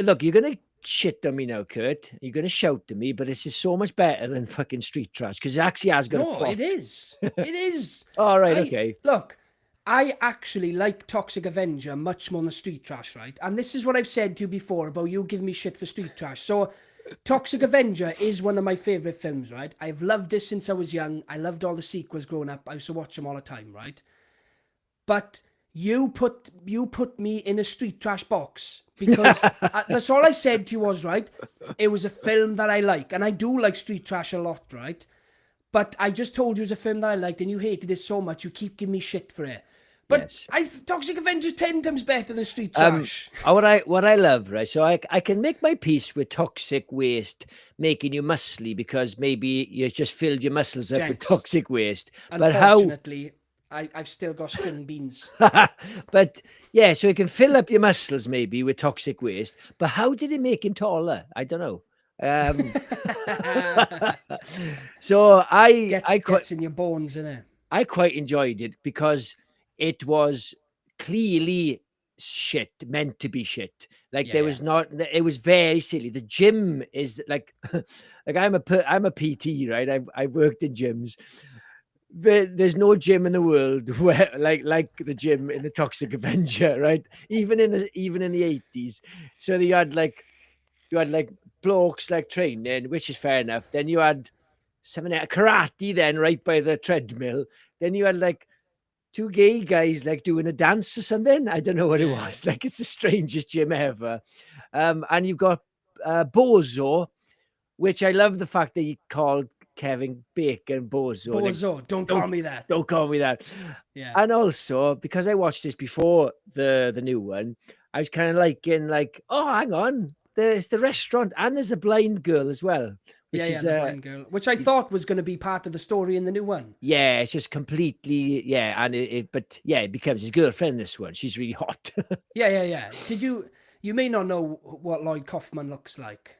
look. You're gonna shit on me now, Kurt. You're gonna shout at me, but this is so much better than fucking Street Trash because it actually has got a No, plot. it is. It is. All right. Okay. Look, I actually like Toxic Avenger much more than Street Trash, right? And this is what I've said to you before about you giving me shit for Street Trash. So, Toxic Avenger is one of my favourite films, right? I've loved this since I was young. I loved all the sequels growing up. I used to watch them all the time, right? But you put me in a Street Trash box because that's all I said to you was, right? It was a film that I like. And I do like Street Trash a lot, right? But I just told you it was a film that I liked and you hated it so much, you keep giving me shit for it. But yes. Toxic Avenger's 10 times better than Street Trash. What I love, right? So I can make my peace with toxic waste making you muscly because maybe you just filled your muscles up Jenks. with toxic waste. Unfortunately, I've still got string beans. But yeah, so you can fill up your muscles maybe with toxic waste. But how did it make him taller? I don't know. So Gets in your bones, innit? I quite enjoyed it because it was clearly shit, meant to be shit. Like Yeah, there was not, it was very silly. The gym is like, like I'm a PT, right? I've worked in gyms. There's no gym in the world where like the gym in the Toxic Avenger, right? Even in the 80s. So you had like blokes like training, which is fair enough. Then you had something like karate, then right by the treadmill. Then you had like two gay guys like doing a dance or something. I don't know what it was. Like it's the strangest gym ever. And you've got Bozo, which I love the fact that he called Kevin Bacon Bozo. Bozo, like, don't call me that. Don't call me that. Yeah. And also because I watched this before the new one, I was kind of liking like, oh, hang on. There's the restaurant and there's a blind girl as well. Which is the blind girl, which I thought was going to be part of the story in the new one. Yeah, it's just completely, and it becomes his girlfriend in this one. She's really hot. Yeah. Did you may not know what Lloyd Kaufman looks like.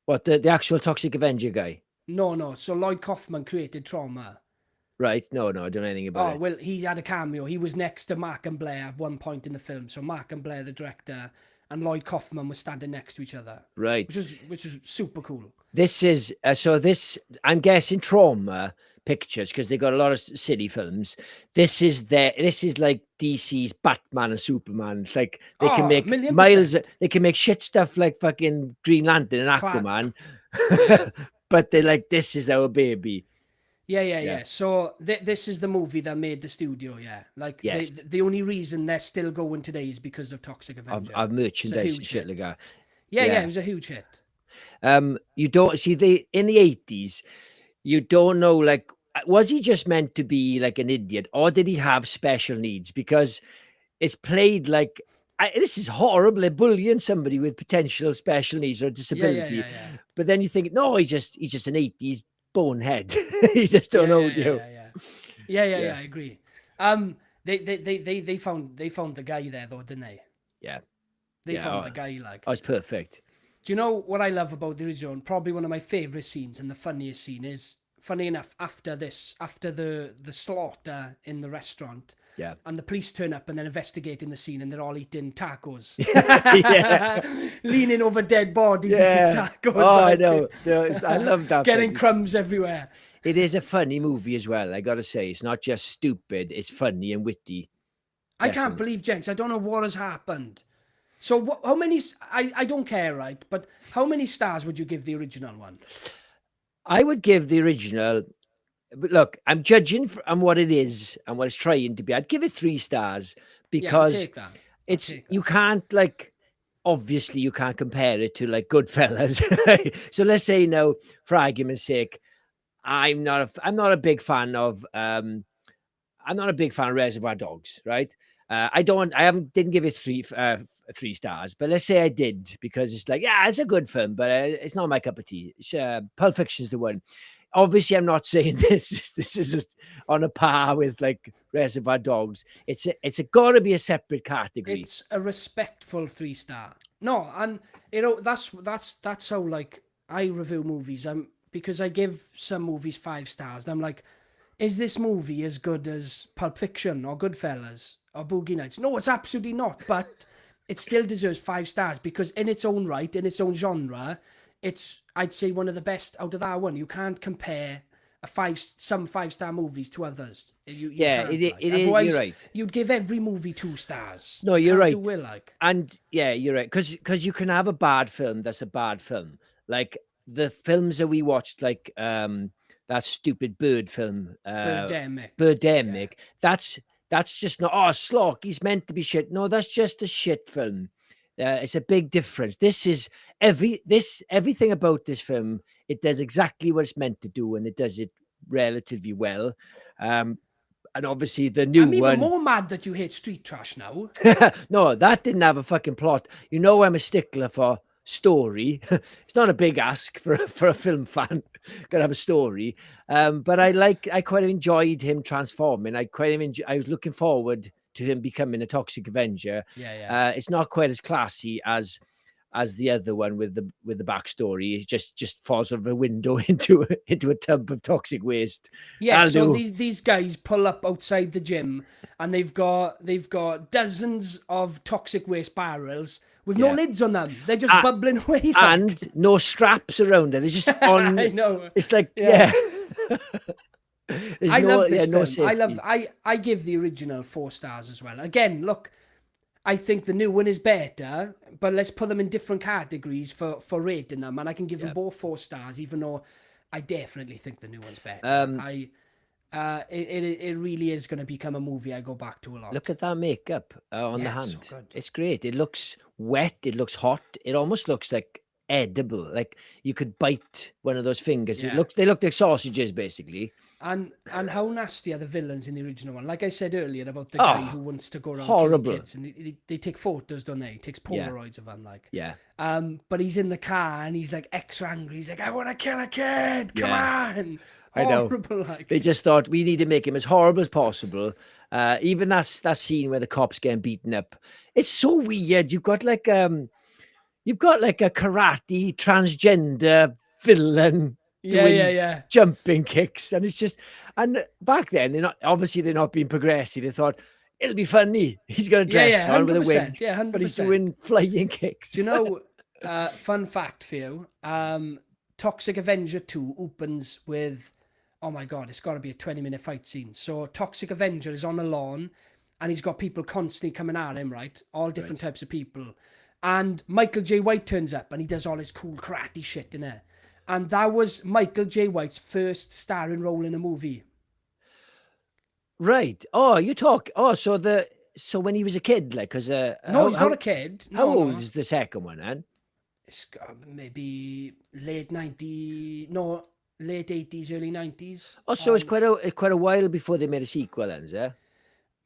What, the actual Toxic Avenger guy? No. So Lloyd Kaufman created Troma. Right. No, I don't know anything about it. Well, he had a cameo. He was next to Mark and Blair at one point in the film. So Mark and Blair, the director, and Lloyd Kaufman were standing next to each other. Right. Which is super cool. This is I'm guessing Troma pictures because they got a lot of silly films. This is like DC's Batman and Superman. It's like they can make they can make shit stuff like fucking Green Lantern and Aquaman. But they're like, this is our baby. Yeah. So this is the movie that made the studio. Yeah, like the only reason they're still going today is because of Toxic Avenger. Of merchandise and shit like that. Yeah, it was a huge hit. You don't see in the 80s. You don't know, like, was he just meant to be like an idiot, or did he have special needs? Because it's played like this is horrible. They're bullying somebody with potential special needs or disability. Yeah. But then you think, no, he's just an 80s bonehead. He just don't know you. Yeah, I agree. They found the guy there though, didn't they? Yeah. They found the guy like. Oh, it's perfect. Do you know what I love about the original? Probably one of my favourite scenes and the funniest scene is, funny enough, after the slaughter in the restaurant. Yeah. And the police turn up and then investigating the scene and they're all eating tacos. Leaning over dead bodies eating tacos. Oh, I know. I love that. Getting crumbs everywhere. It is a funny movie as well, I gotta say. It's not just stupid, it's funny and witty. I can't believe, Jenks, I don't know what has happened. So how many, I don't care, right? But how many stars would you give the original one? I would give the original, but look, I'm judging on what it is and what it's trying to be. I'd give it 3 stars because you can't, like, obviously you can't compare it to like Goodfellas. So let's say now, for argument's sake, I'm not a big fan of Reservoir Dogs, right? didn't give it 3 stars, but let's say I did, because it's like, yeah, it's a good film, but it's not my cup of tea. Pulp Fiction's the one. Obviously, I'm not saying this is just on a par with like Reservoir Dogs. It's got to be a separate category. It's a respectful 3-star. No, and you know that's how like I review movies. Because I give some movies 5 stars, and I'm like, is this movie as good as Pulp Fiction or Goodfellas or Boogie Nights? No, it's absolutely not. But it still deserves 5 stars because in its own right, in its own genre, it's, I'd say, one of the best out of that one. You can't compare some 5-star movies to others. You Yeah, can't, it like. is. Otherwise, You're right. you'd give every movie 2 stars. No, you're Can't right. do it, like. And yeah, you're right. Because you can have a bad film that's a bad film. Like the films that we watched, like that stupid bird film, Birdemic. That's just not, oh, Slock, he's meant to be shit. No, that's just a shit film. It's a big difference. This is everything about this film. It does exactly what it's meant to do, and it does it relatively well. And obviously the new I'm even one. more mad that you hate Street Trash now. No, that didn't have a fucking plot. You know, I'm a stickler for story. It's not a big ask for a film fan. Gotta have a story. But I quite enjoyed him transforming. I was looking forward to him becoming a Toxic Avenger. Yeah. It's not quite as classy as the other one with the backstory. It just falls out of a window into a tub of toxic waste. Yeah, so these guys pull up outside the gym and they've got dozens of toxic waste barrels with no lids on them. They're just bubbling away. Like. And no straps around it. They're just on. I know. It's like, yeah. I love this film. I give the original 4 stars as well. Again, look, I think the new one is better, but let's put them in different categories for rating them, and I can give them both 4 stars, even though I definitely think the new one's better. It really is going to become a movie I go back to a lot. Look at that makeup on the hand. So good. It's great. It looks wet. It looks hot. It almost looks like edible. Like you could bite one of those fingers. Yeah. They look like sausages, basically. And how nasty are the villains in the original one? Like I said earlier about the guy who wants to go around killing kids, and they take photos, don't they? He takes Polaroids of them, like. Yeah. But he's in the car and he's like extra angry. He's like, I want to kill a kid. Come on. I know. Horrible, like. They just thought we need to make him as horrible as possible. Even that scene where the cops getting beaten up. It's so weird. You've got like a karate transgender villain. Yeah. Jumping kicks, and it's just, and back then they're not being progressive. They thought it'll be funny. He's got a dress on with a wig, 100%. but he's doing flying kicks. Do you know? Fun fact for you: Toxic Avenger 2 opens with, oh my god, it's got to be a 20-minute fight scene. So Toxic Avenger is on a lawn, and he's got people constantly coming at him, right? All different types of people, and Michael J. White turns up, and he does all his cool karate shit in there. And that was Michael J. White's first starring role in a movie. Right. Oh, you talk. Oh, so when he was a kid, like, because no, he's not a kid. How old is the second one, then? It's maybe late 80s, early 90s. Oh, so it's quite a while before they made a sequel, then, is it?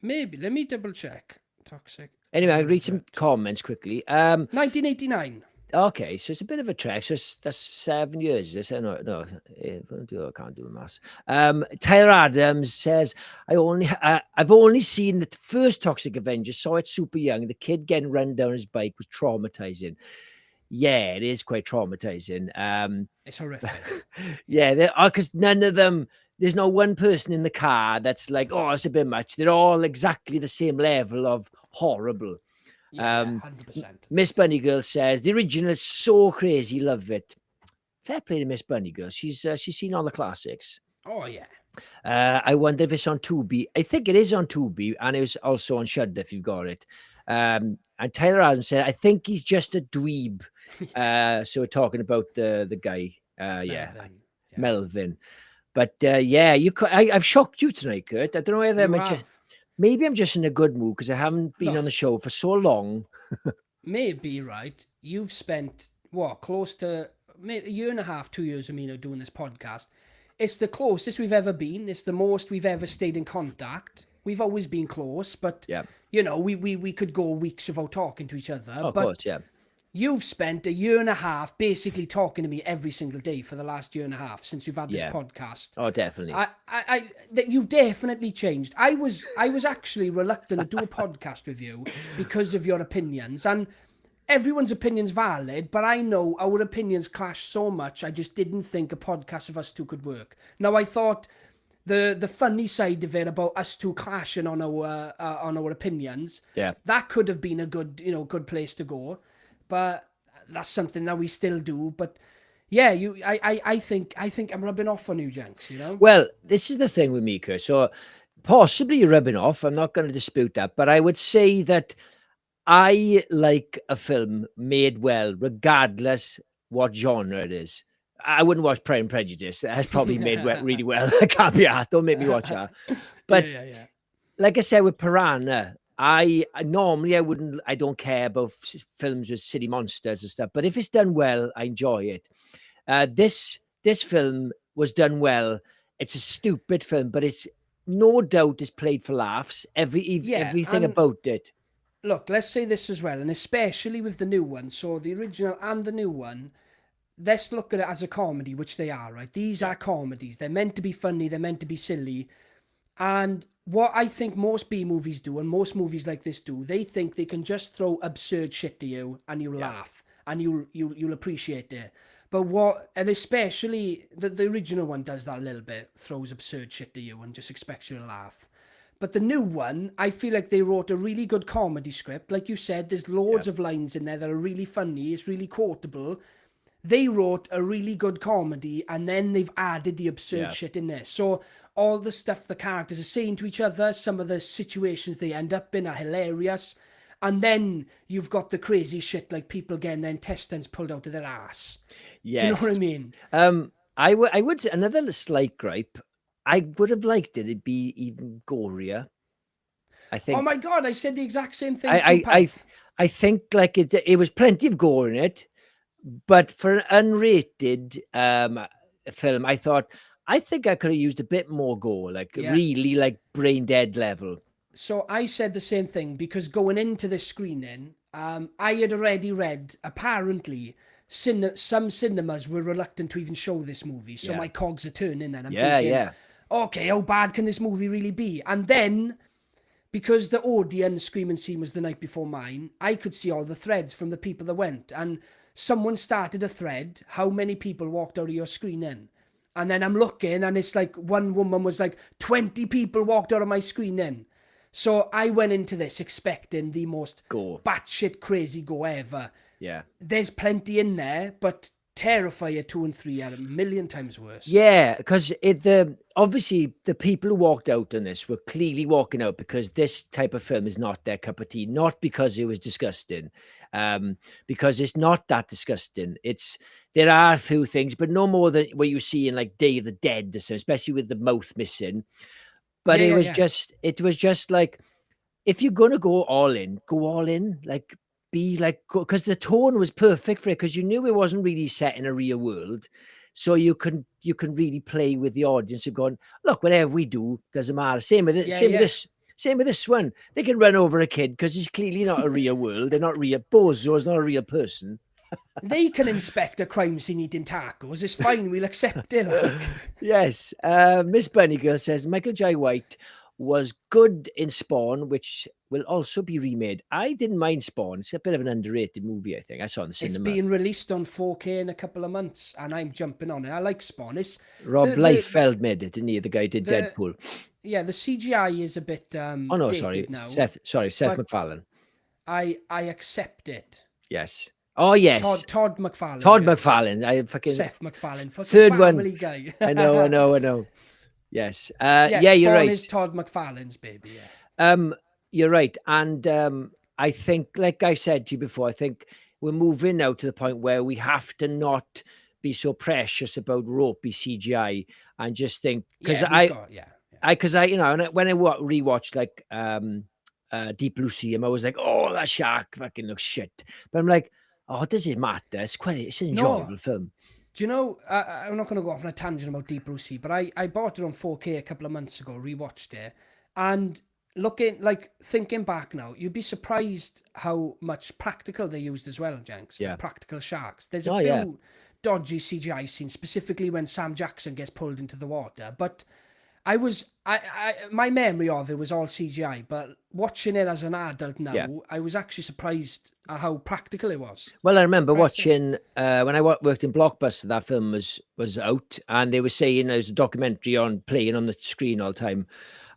Maybe. Let me double check. Toxic. Anyway, I'll read some comments quickly. 1989. Okay, so it's a bit of a trek. So that's 7 years. Is this? No, I can't do maths. Tyler Adams says, I've only seen the first Toxic Avenger. Saw it super young. The kid getting run down his bike was traumatizing. Yeah, it is quite traumatizing. It's horrific. Yeah, because none of them. There's no one person in the car that's like, oh, it's a bit much. They're all exactly the same level of horrible. Yeah, 100%. Miss Bunny Girl says the original is so crazy, love it. Fair play to Miss Bunny Girl. She's seen all the classics. Oh yeah. I wonder if it's on Tubi. I think it is on Tubi, and it was also on Shudder if you've got it. And Tyler Adams said, I think he's just a dweeb. So we're talking about the guy. Melvin. But I've shocked you tonight, Kurt. I don't know whether maybe I'm just in a good mood because I haven't been on the show for so long. Maybe, right? You've spent, close to maybe a year and a half, 2 years with me now doing this podcast. it's the closest we've ever been. It's the most we've ever stayed in contact. We've always been close, but Yeah. you know, we could go weeks without talking to each other. Of but course, yeah. you've spent a year and a half basically talking to me every single day for the last year and a half since you've had this Yeah. podcast. Oh, definitely. That you've definitely changed. I was actually reluctant to do a podcast with you because of your opinions, and everyone's opinion's valid, but I know our opinions clash so much. I just didn't think a podcast of us two could work. Now I thought the funny side of it about us two clashing on our opinions, Yeah. that could have been a good good place to go, but that's something that we still do. But yeah, I think I'm rubbing off on you, Jenks. You know. Well, this is the thing with me, Chris. So possibly you're rubbing off. I'm not going to dispute that, but I would say that I like a film made well, regardless what genre it is. I wouldn't watch Pride and Prejudice. That's probably made really well. I can't be asked. Don't make me watch that. But yeah. like I said with Piranha, normally I don't care about films with city monsters and stuff. But if it's done well, I enjoy it. This film was done well. It's a stupid film, but it's no doubt it's played for laughs. Everything about it. Look, let's say this as well, and especially with the new one. So the original and the new one, let's look at it as a comedy, which they are, right? These are comedies. They're meant to be funny. They're meant to be silly. And what I think most B movies do, and most movies like this do, they think they can just throw absurd shit to you, and you'll laugh, and you'll appreciate it. But and especially the original one does that a little bit, throws absurd shit to you and just expects you to laugh. But the new one, I feel like they wrote a really good comedy script. Like you said, there's loads of lines in there that are really funny. It's really quotable. They wrote a really good comedy, and then they've added the absurd shit in there. So all the stuff the characters are saying to each other, some of the situations they end up in are hilarious. And then you've got the crazy shit like people getting their intestines pulled out of their ass. Yes. Do you know what I mean? I would another slight gripe. I would have liked it. It'd be even gorier. I think. Oh my God! I said the exact same thing. I think like it was plenty of gore in it, but for an unrated film, I think I could have used a bit more gore, like really like brain dead level. So I said the same thing because going into this screening, I had already read apparently some cinemas were reluctant to even show this movie. So my cogs are turning then. I'm thinking, okay, how bad can this movie really be? And then, because the Odeon screaming scene was the night before mine, I could see all the threads from the people that went. And someone started a thread, how many people walked out of your screening? And then I'm looking, and it's like one woman was like, 20 people walked out of my screening. So I went into this expecting the most batshit crazy go ever. Yeah. There's plenty in there, but Terrifier 2 and 3 are a million times worse. Yeah, because obviously the people who walked out on this were clearly walking out because this type of film is not their cup of tea, not because it was disgusting, because it's not that disgusting. There are a few things, but no more than what you see in like Day of the Dead, especially with the mouth missing. But it was just like, if you're gonna go all in, like. Be like, because the tone was perfect for it, because you knew it wasn't really set in a real world, so you can really play with the audience and going, look, whatever we do doesn't matter. Same with this one. They can run over a kid because he's clearly not a real world. They're not real. Bozo is not a real person. They can inspect a crime scene eating tacos. It's fine. We'll accept it. Like. Yes. Miss Bunny Girl says Michael J. White was good in Spawn, which will also be remade. I didn't mind Spawn. It's a bit of an underrated movie, I think. I saw it in the cinema. It's being released on 4K in a couple of months, and I'm jumping on it. I like Spawn. Rob Liefeld made it, didn't he? The guy did Deadpool. Yeah, the CGI is a bit dated now. Seth MacFarlane. I accept it. Yes. Oh, yes. Todd McFarlane. McFarlane. Seth MacFarlane. Third one. Guy. I know. Yes. You're right. Spawn is Todd McFarlane's baby. Yeah. You're right. And I think, like I said to you before, I think we're moving now to the point where we have to not be so precious about ropey CGI and just think, because when I rewatched like Deep Blue Sea, I was like, oh, that shark fucking looks shit. But I'm like, oh, does it matter? It's an enjoyable film. Do you know, I'm not going to go off on a tangent about Deep Blue Sea, but I bought it on 4K a couple of months ago, rewatched it, and thinking back now, you'd be surprised how much practical they used as well, Jenks. Yeah. Like practical sharks. There's a Oh, few yeah. dodgy CGI scenes, specifically when Sam Jackson gets pulled into the water, but my memory of it was all CGI, but watching it as an adult now, Yeah. I was actually surprised at how practical it was. Well, I remember Impressive. watching when I worked in Blockbuster. That film was out, and they were saying there's a documentary on playing on the screen all the time,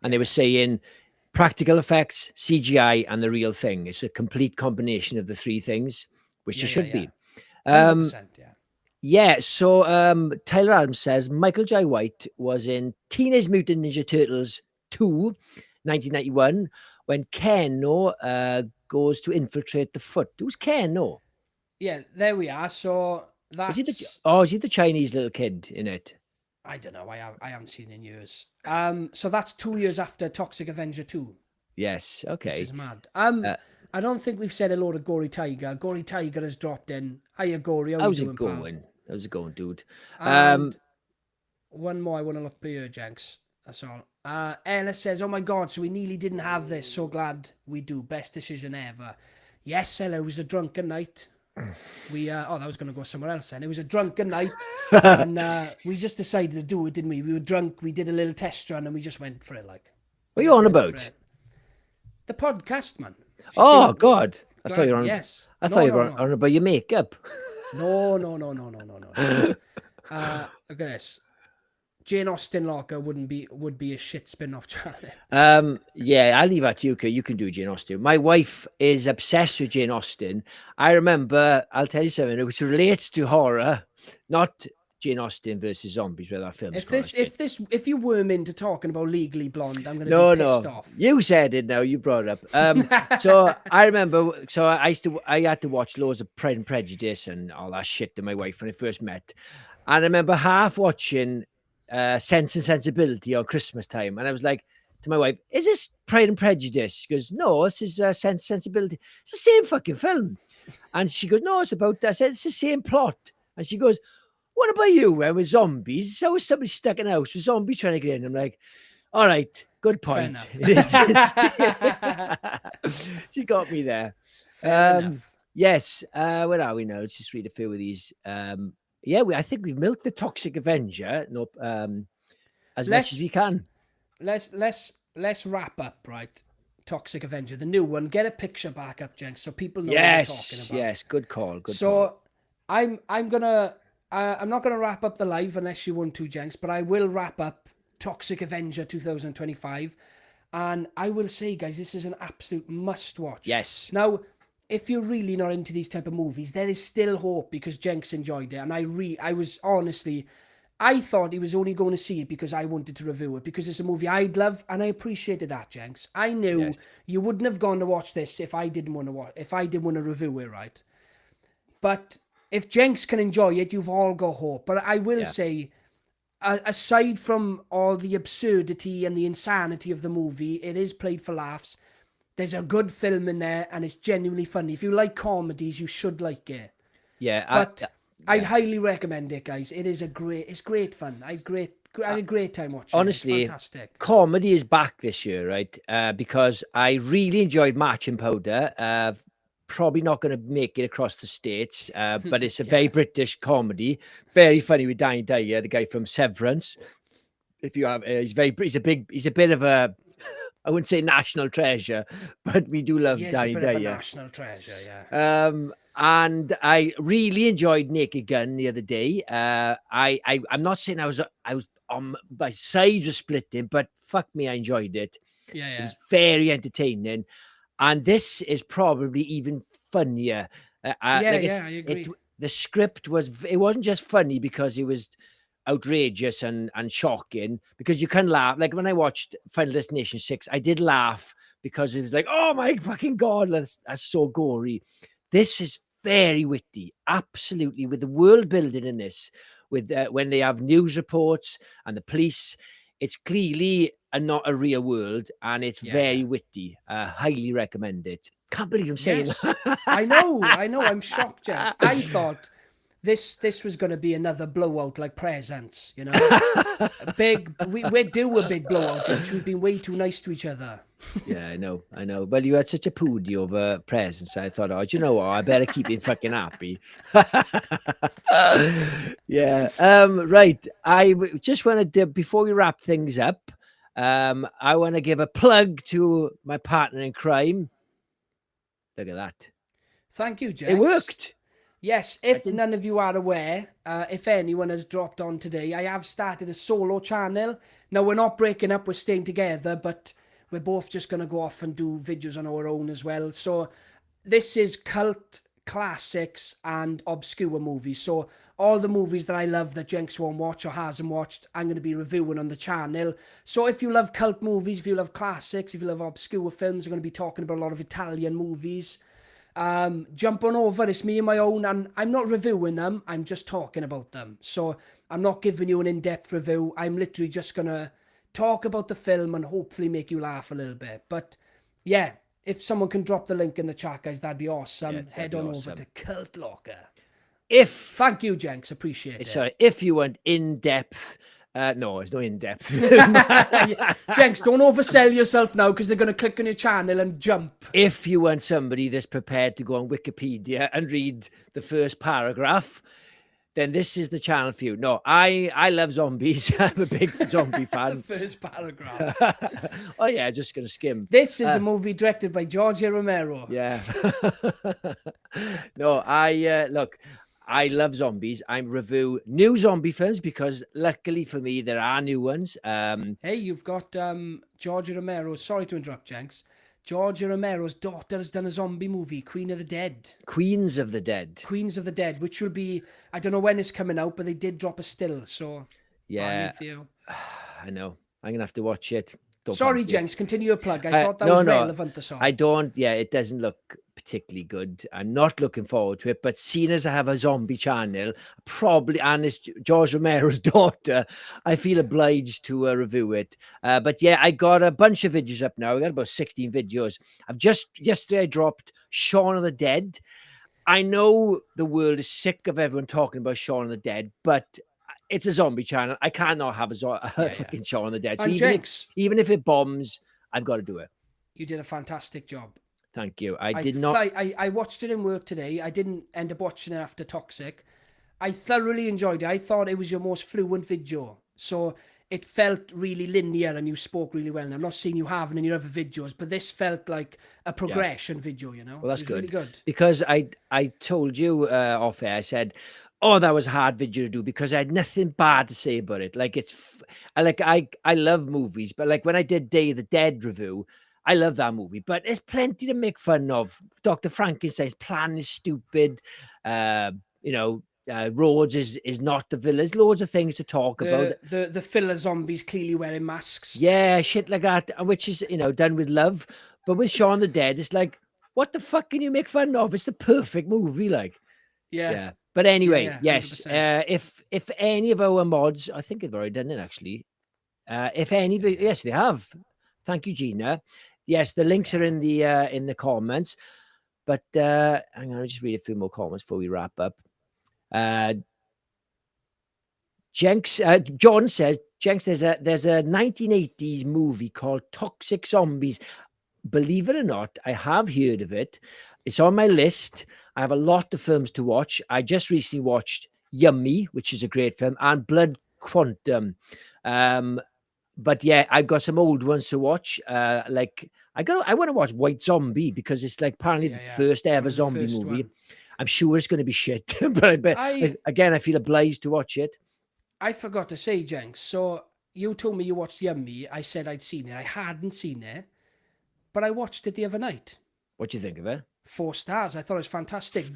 and they were saying practical effects, CGI, and the real thing. It's a complete combination of the three things, which it should be. 100%, yeah. Yeah, so Tyler Adams says Michael J. White was in Teenage Mutant Ninja Turtles 2, 1991, when Keno goes to infiltrate the Foot. Who's Keno? Yeah, there we are. So that's... Is he the Chinese little kid in it? I don't know. I haven't seen it in years. So that's 2 years after Toxic Avenger 2. Yes, okay. Which is mad. I don't think we've said hello to Gory Tiger. Gory Tiger has dropped in. Hiya, Gory. How's it going? How's it going, dude? And one more I want to look for you, Jenks. That's all. Ella says, oh my God, so we nearly didn't have this. So glad we do. Best decision ever. Yes, Ella, it was a drunken night. That was going to go somewhere else then. It was a drunken night. And we just decided to do it, didn't we? We were drunk. We did a little test run and we just went for it. Like, what are you on about? The podcast, man. Oh, God. I thought you were on. Yes. I thought you were on about your makeup. No. Look at this. Jane Austen Locker would be a shit spin-off channel. Yeah, I'll leave that to you, because you can do Jane Austen. My wife is obsessed with Jane Austen. I remember, I'll tell you something, which relates to horror, not Jane Austen versus zombies, where that film is. If you worm into talking about Legally Blonde, I'm going to be pissed off. You said it now. You brought it up. So I remember. So I had to watch loads of Pride and Prejudice and all that shit to my wife when I first met. And I remember half watching Sense and Sensibility on Christmas time, and I was like to my wife, "Is this Pride and Prejudice?" She goes, "No, this is Sense and Sensibility. It's the same fucking film." And she goes, "No, it's about that." I said, "It's the same plot." And she goes, "What about you, man, with zombies? So is somebody stuck in a house with zombies trying to get in?" I'm like, all right, good point. She got me there. Yes. Where are we now? Let's just read a few of these. I think we've milked the Toxic Avenger as much as we can. Let's wrap up, right? Toxic Avenger, the new one. Get a picture back up, Jenks, so people know what we're talking about. Yes, good call. I'm not gonna wrap up the live unless you want to, Jenks, but I will wrap up Toxic Avenger 2025, and I will say, guys, this is an absolute must-watch. Yes. Now, if you're really not into these type of movies, there is still hope, because Jenks enjoyed it, and I thought he was only going to see it because I wanted to review it, because it's a movie I'd love, and I appreciated that, Jenks. I knew you wouldn't have gone to watch this if I didn't want to review it, right? But if Jenks can enjoy it, you've all got hope. But I will say, aside from all the absurdity and the insanity of the movie, it is played for laughs. There's a good film in there, and it's genuinely funny. If you like comedies, you should like it. Yeah, I'd highly recommend it, guys. It's great fun. I had a great time watching it. Honestly, it's fantastic. Comedy is back this year, right? Because I really enjoyed Marching Powder. Probably not going to make it across the States, but it's a very British comedy. Very funny with Danny Dyer, the guy from Severance. If you have, he's a bit of a, I wouldn't say national treasure, but we do love Danny Dyer. He's a bit of a national treasure, yeah. And I really enjoyed Naked Gun the other day. I'm not saying I was on my sides were splitting, but fuck me, I enjoyed it. Yeah. It was very entertaining. And this is probably even funnier. I agree. The script wasn't just funny because it was outrageous and shocking, because you can laugh. Like when I watched Final Destination 6, I did laugh because it was like, oh my fucking God, that's so gory. This is very witty, absolutely, with the world building in this, with when they have news reports and the police. It's clearly not a real world, and it's very witty. Highly recommend it. Can't believe I'm saying that. I know. I'm shocked, Jenks. I thought this was going to be another blowout like presents, you know. We're due a big blowout, Jenks. We've been way too nice to each other. Yeah, I know. Well, you had such a poody over presents. I thought, oh, do you know what? I better keep him fucking happy. Yeah. Right. Just want to, before we wrap things up, I want to give a plug to my partner in crime. Look at that. Thank you, Jenks. It worked. Yes, if none of you are aware, if anyone has dropped on today, I have started a solo channel. Now, we're not breaking up, we're staying together, but we're both just going to go off and do videos on our own as well. So this is cult classics and obscure movies. So all the movies that I love that Jenks won't watch or hasn't watched, I'm going to be reviewing on the channel. So if you love cult movies, if you love classics, if you love obscure films, we're going to be talking about a lot of Italian movies. Jump on over, it's me and my own, and I'm not reviewing them, I'm just talking about them. So I'm not giving you an in-depth review, I'm literally just gonna talk about the film and hopefully make you laugh a little bit. But yeah, if someone can drop the link in the chat, guys, that'd be awesome. Yeah, Head on over to Cult Locker. Thank you, Jenks, appreciate it. Sorry, if you want in-depth, no, it's no in-depth. Jenks, don't oversell yourself now because they're going to click on your channel and jump. If you want somebody that's prepared to go on Wikipedia and read the first paragraph, then this is the channel for you. No, I love zombies. I'm a big zombie fan. The first paragraph. Oh, yeah, just going to skim. This is a movie directed by George Romero. Yeah. No, look, I love zombies. I review new zombie films because luckily for me, there are new ones. Hey, you've got George Romero. Sorry to interrupt, Jenks. George Romero's daughter has done a zombie movie, Queens of the Dead. Queens of the Dead. Queens of the Dead, which will be, I don't know when it's coming out, but they did drop a still, so yeah, for you. I know. I'm gonna have to watch it. Sorry, Jenks, continue your plug. I thought that was relevant to song. I don't. Yeah, it doesn't look particularly good. I'm not looking forward to it. But seeing as I have a zombie channel, probably, and it's George Romero's daughter, I feel obliged to review it. But yeah, I got a bunch of videos up now. I got about 16 videos. Yesterday I dropped Shaun of the Dead. I know the world is sick of everyone talking about Shaun of the Dead, but it's a zombie channel. I cannot have a fucking Shaun of the Dead. So even if it bombs, I've got to do it. You did a fantastic job. Thank you. I watched it in work today. I didn't end up watching it after Toxic. I thoroughly enjoyed it. I thought it was your most fluent video. So it felt really linear and you spoke really well. And I'm not saying you haven't in your other videos, but this felt like a progression video, you know? Well, that's good. Really good. Because I told you off air, I said, oh, that was a hard video to do because I had nothing bad to say about it. Like I love movies, but like when I did Day of the Dead review, I love that movie, but there's plenty to make fun of. Dr. Frankenstein's plan is stupid. Rhodes is not the villain. There's loads of things to talk about. The filler zombies clearly wearing masks. Yeah, shit like that, which is, done with love. But with Shaun of the Dead, it's like, what the fuck can you make fun of? It's the perfect movie, like. Yeah. But anyway, yes. If any of our mods, I think they've already done it actually. Yes, they have. Thank you, Gina. Yes, the links are in the comments. But I'm gonna just read a few more comments before we wrap up. Jenks, John says, Jenks, there's a 1980s movie called Toxic Zombies. Believe it or not, I have heard of it. It's on my list. I have a lot of films to watch. I just recently watched Yummy, which is a great film, and Blood Quantum. But yeah, I've got some old ones to watch. I want to watch White Zombie because it's like apparently the first ever zombie movie. One. I'm sure it's going to be shit, but I feel obliged to watch it. I forgot to say, Jenks. So you told me you watched Yummy. I said I'd seen it. I hadn't seen it, but I watched it the other night. What do you think of it? 4 stars. I thought it was fantastic.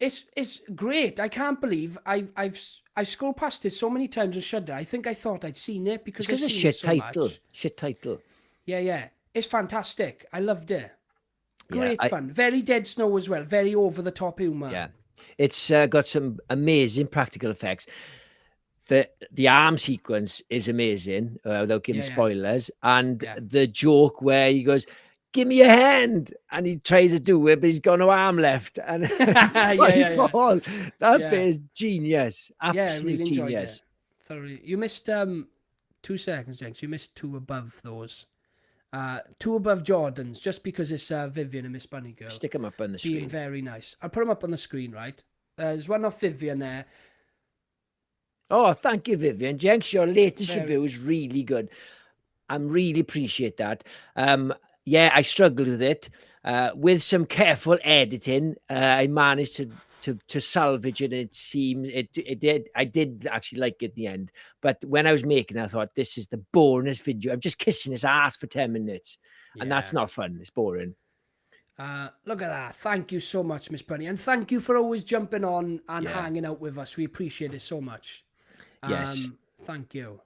It's great. I can't believe I've scrolled past it so many times on Shudder. I think I thought I'd seen it because it's a shit title. Shit title. Yeah. It's fantastic. I loved it. Great fun. Very Dead Snow as well. Very over the top humor. Yeah, it's got some amazing practical effects. The arm sequence is amazing without giving spoilers, and the joke where he goes, give me a hand. And he tries to do it, but he's got no arm left. And Yeah. fall. That Yeah. bit is genius. Yeah, I Absolute really enjoyed genius. it. Thoroughly. You missed 2 seconds, Jenks. You missed 2 above those. 2 above Jordan's, just because it's Vivian and Miss Bunny Girl. Stick him up on the Being screen. very nice. I'll put them up on the screen, right? There's one off Vivian there. Oh, thank you, Vivian. Jenks, your latest Very- review is really good. I really appreciate that. Yeah, I struggled with it. With some careful editing, I managed to salvage it. And it seems I did actually like it in the end. But when I was making it, I thought, this is the boringest video. I'm just kissing his ass for 10 minutes. And that's not fun. It's boring. Look at that. Thank you so much, Miss Bunny. And thank you for always jumping on and Yeah. hanging out with us. We appreciate it so much. Yes. Thank you.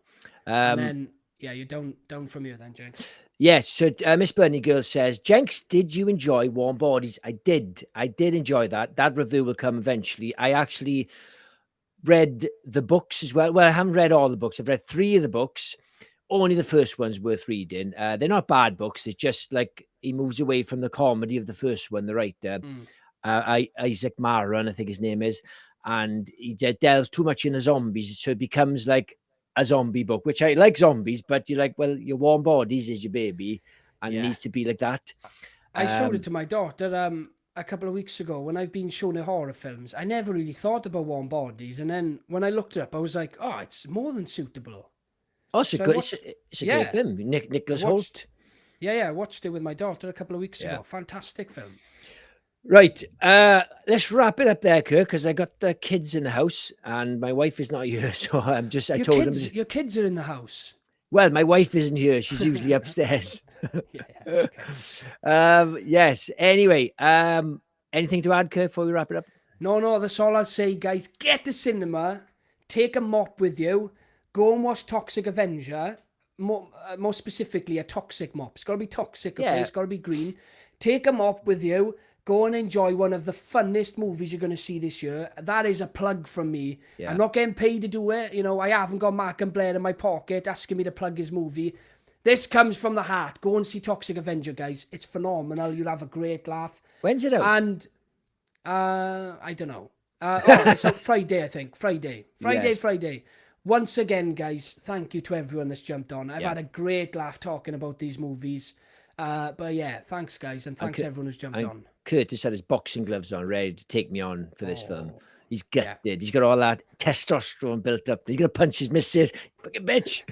And then, yeah, you're down from here then, Jenks. Yes, so Miss Bunny Girl says, Jenks, did you enjoy Warm Bodies? I did enjoy that. That review will come eventually. I actually read the books as well. Well, I haven't read all the books. I've read 3 of the books. Only the first one's worth reading. They're not bad books. It's just like he moves away from the comedy of the first one, the writer, Isaac Maran, I think his name is, and he delves too much into zombies, so it becomes like a zombie book, which I like zombies, but you're like, well, your Warm Bodies is your baby, and it needs to be like that. I showed it to my daughter a couple of weeks ago when I've been shown her horror films. I never really thought about Warm Bodies, and then when I looked it up, I was like, oh, it's more than suitable. Oh, it's So I good. watched- It's a great film. Nicholas I watched- Holt. Yeah, I watched it with my daughter a couple of weeks Yeah. ago. Fantastic film. Right, let's wrap it up there, Kirk, because I got the kids in the house and my wife is not here, so I told them. Your kids are in the house. Well, my wife isn't here; she's usually upstairs. Yeah. Okay. Yes. Anyway, anything to add, Kirk, before we wrap it up? No, that's all I'll say, guys. Get to cinema, take a mop with you, go and watch Toxic Avenger. More specifically, a toxic mop. It's got to be toxic, okay? Yeah. It's got to be green. Take a mop with you. Go and enjoy one of the funnest movies you're going to see this year. That is a plug from me. Yeah. I'm not getting paid to do it. You know, I haven't got Mark and Blair in my pocket asking me to plug his movie. This comes from the heart. Go and see Toxic Avenger, guys. It's phenomenal. You'll have a great laugh. When's it out? And I don't know. It's out Friday, I think. Friday. Yes. Once again, guys, thank you to everyone that's jumped on. I've had a great laugh talking about these movies. But yeah, thanks, guys, and thanks everyone who's jumped on. Curtis had his boxing gloves on, ready to take me on for this film. He's gutted. He's got all that testosterone built up. He's going to punch his missus. Fucking bitch.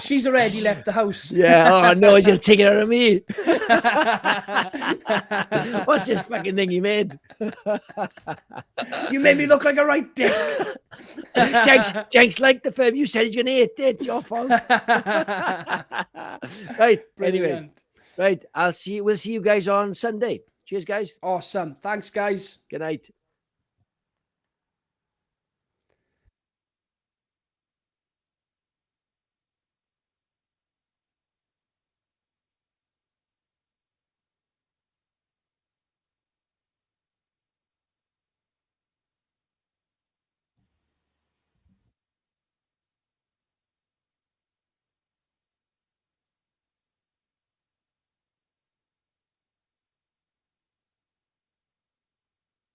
She's already left the house. Yeah. Oh, no, he's going to take it out of me. What's this fucking thing you made? You made me look like a right dick. Jenks liked the film. You said he's going to hate it. It's your fault. Right. Anyway. Brilliant. Right. We'll see you guys on Sunday. Cheers, guys. Awesome. Thanks, guys. Good night.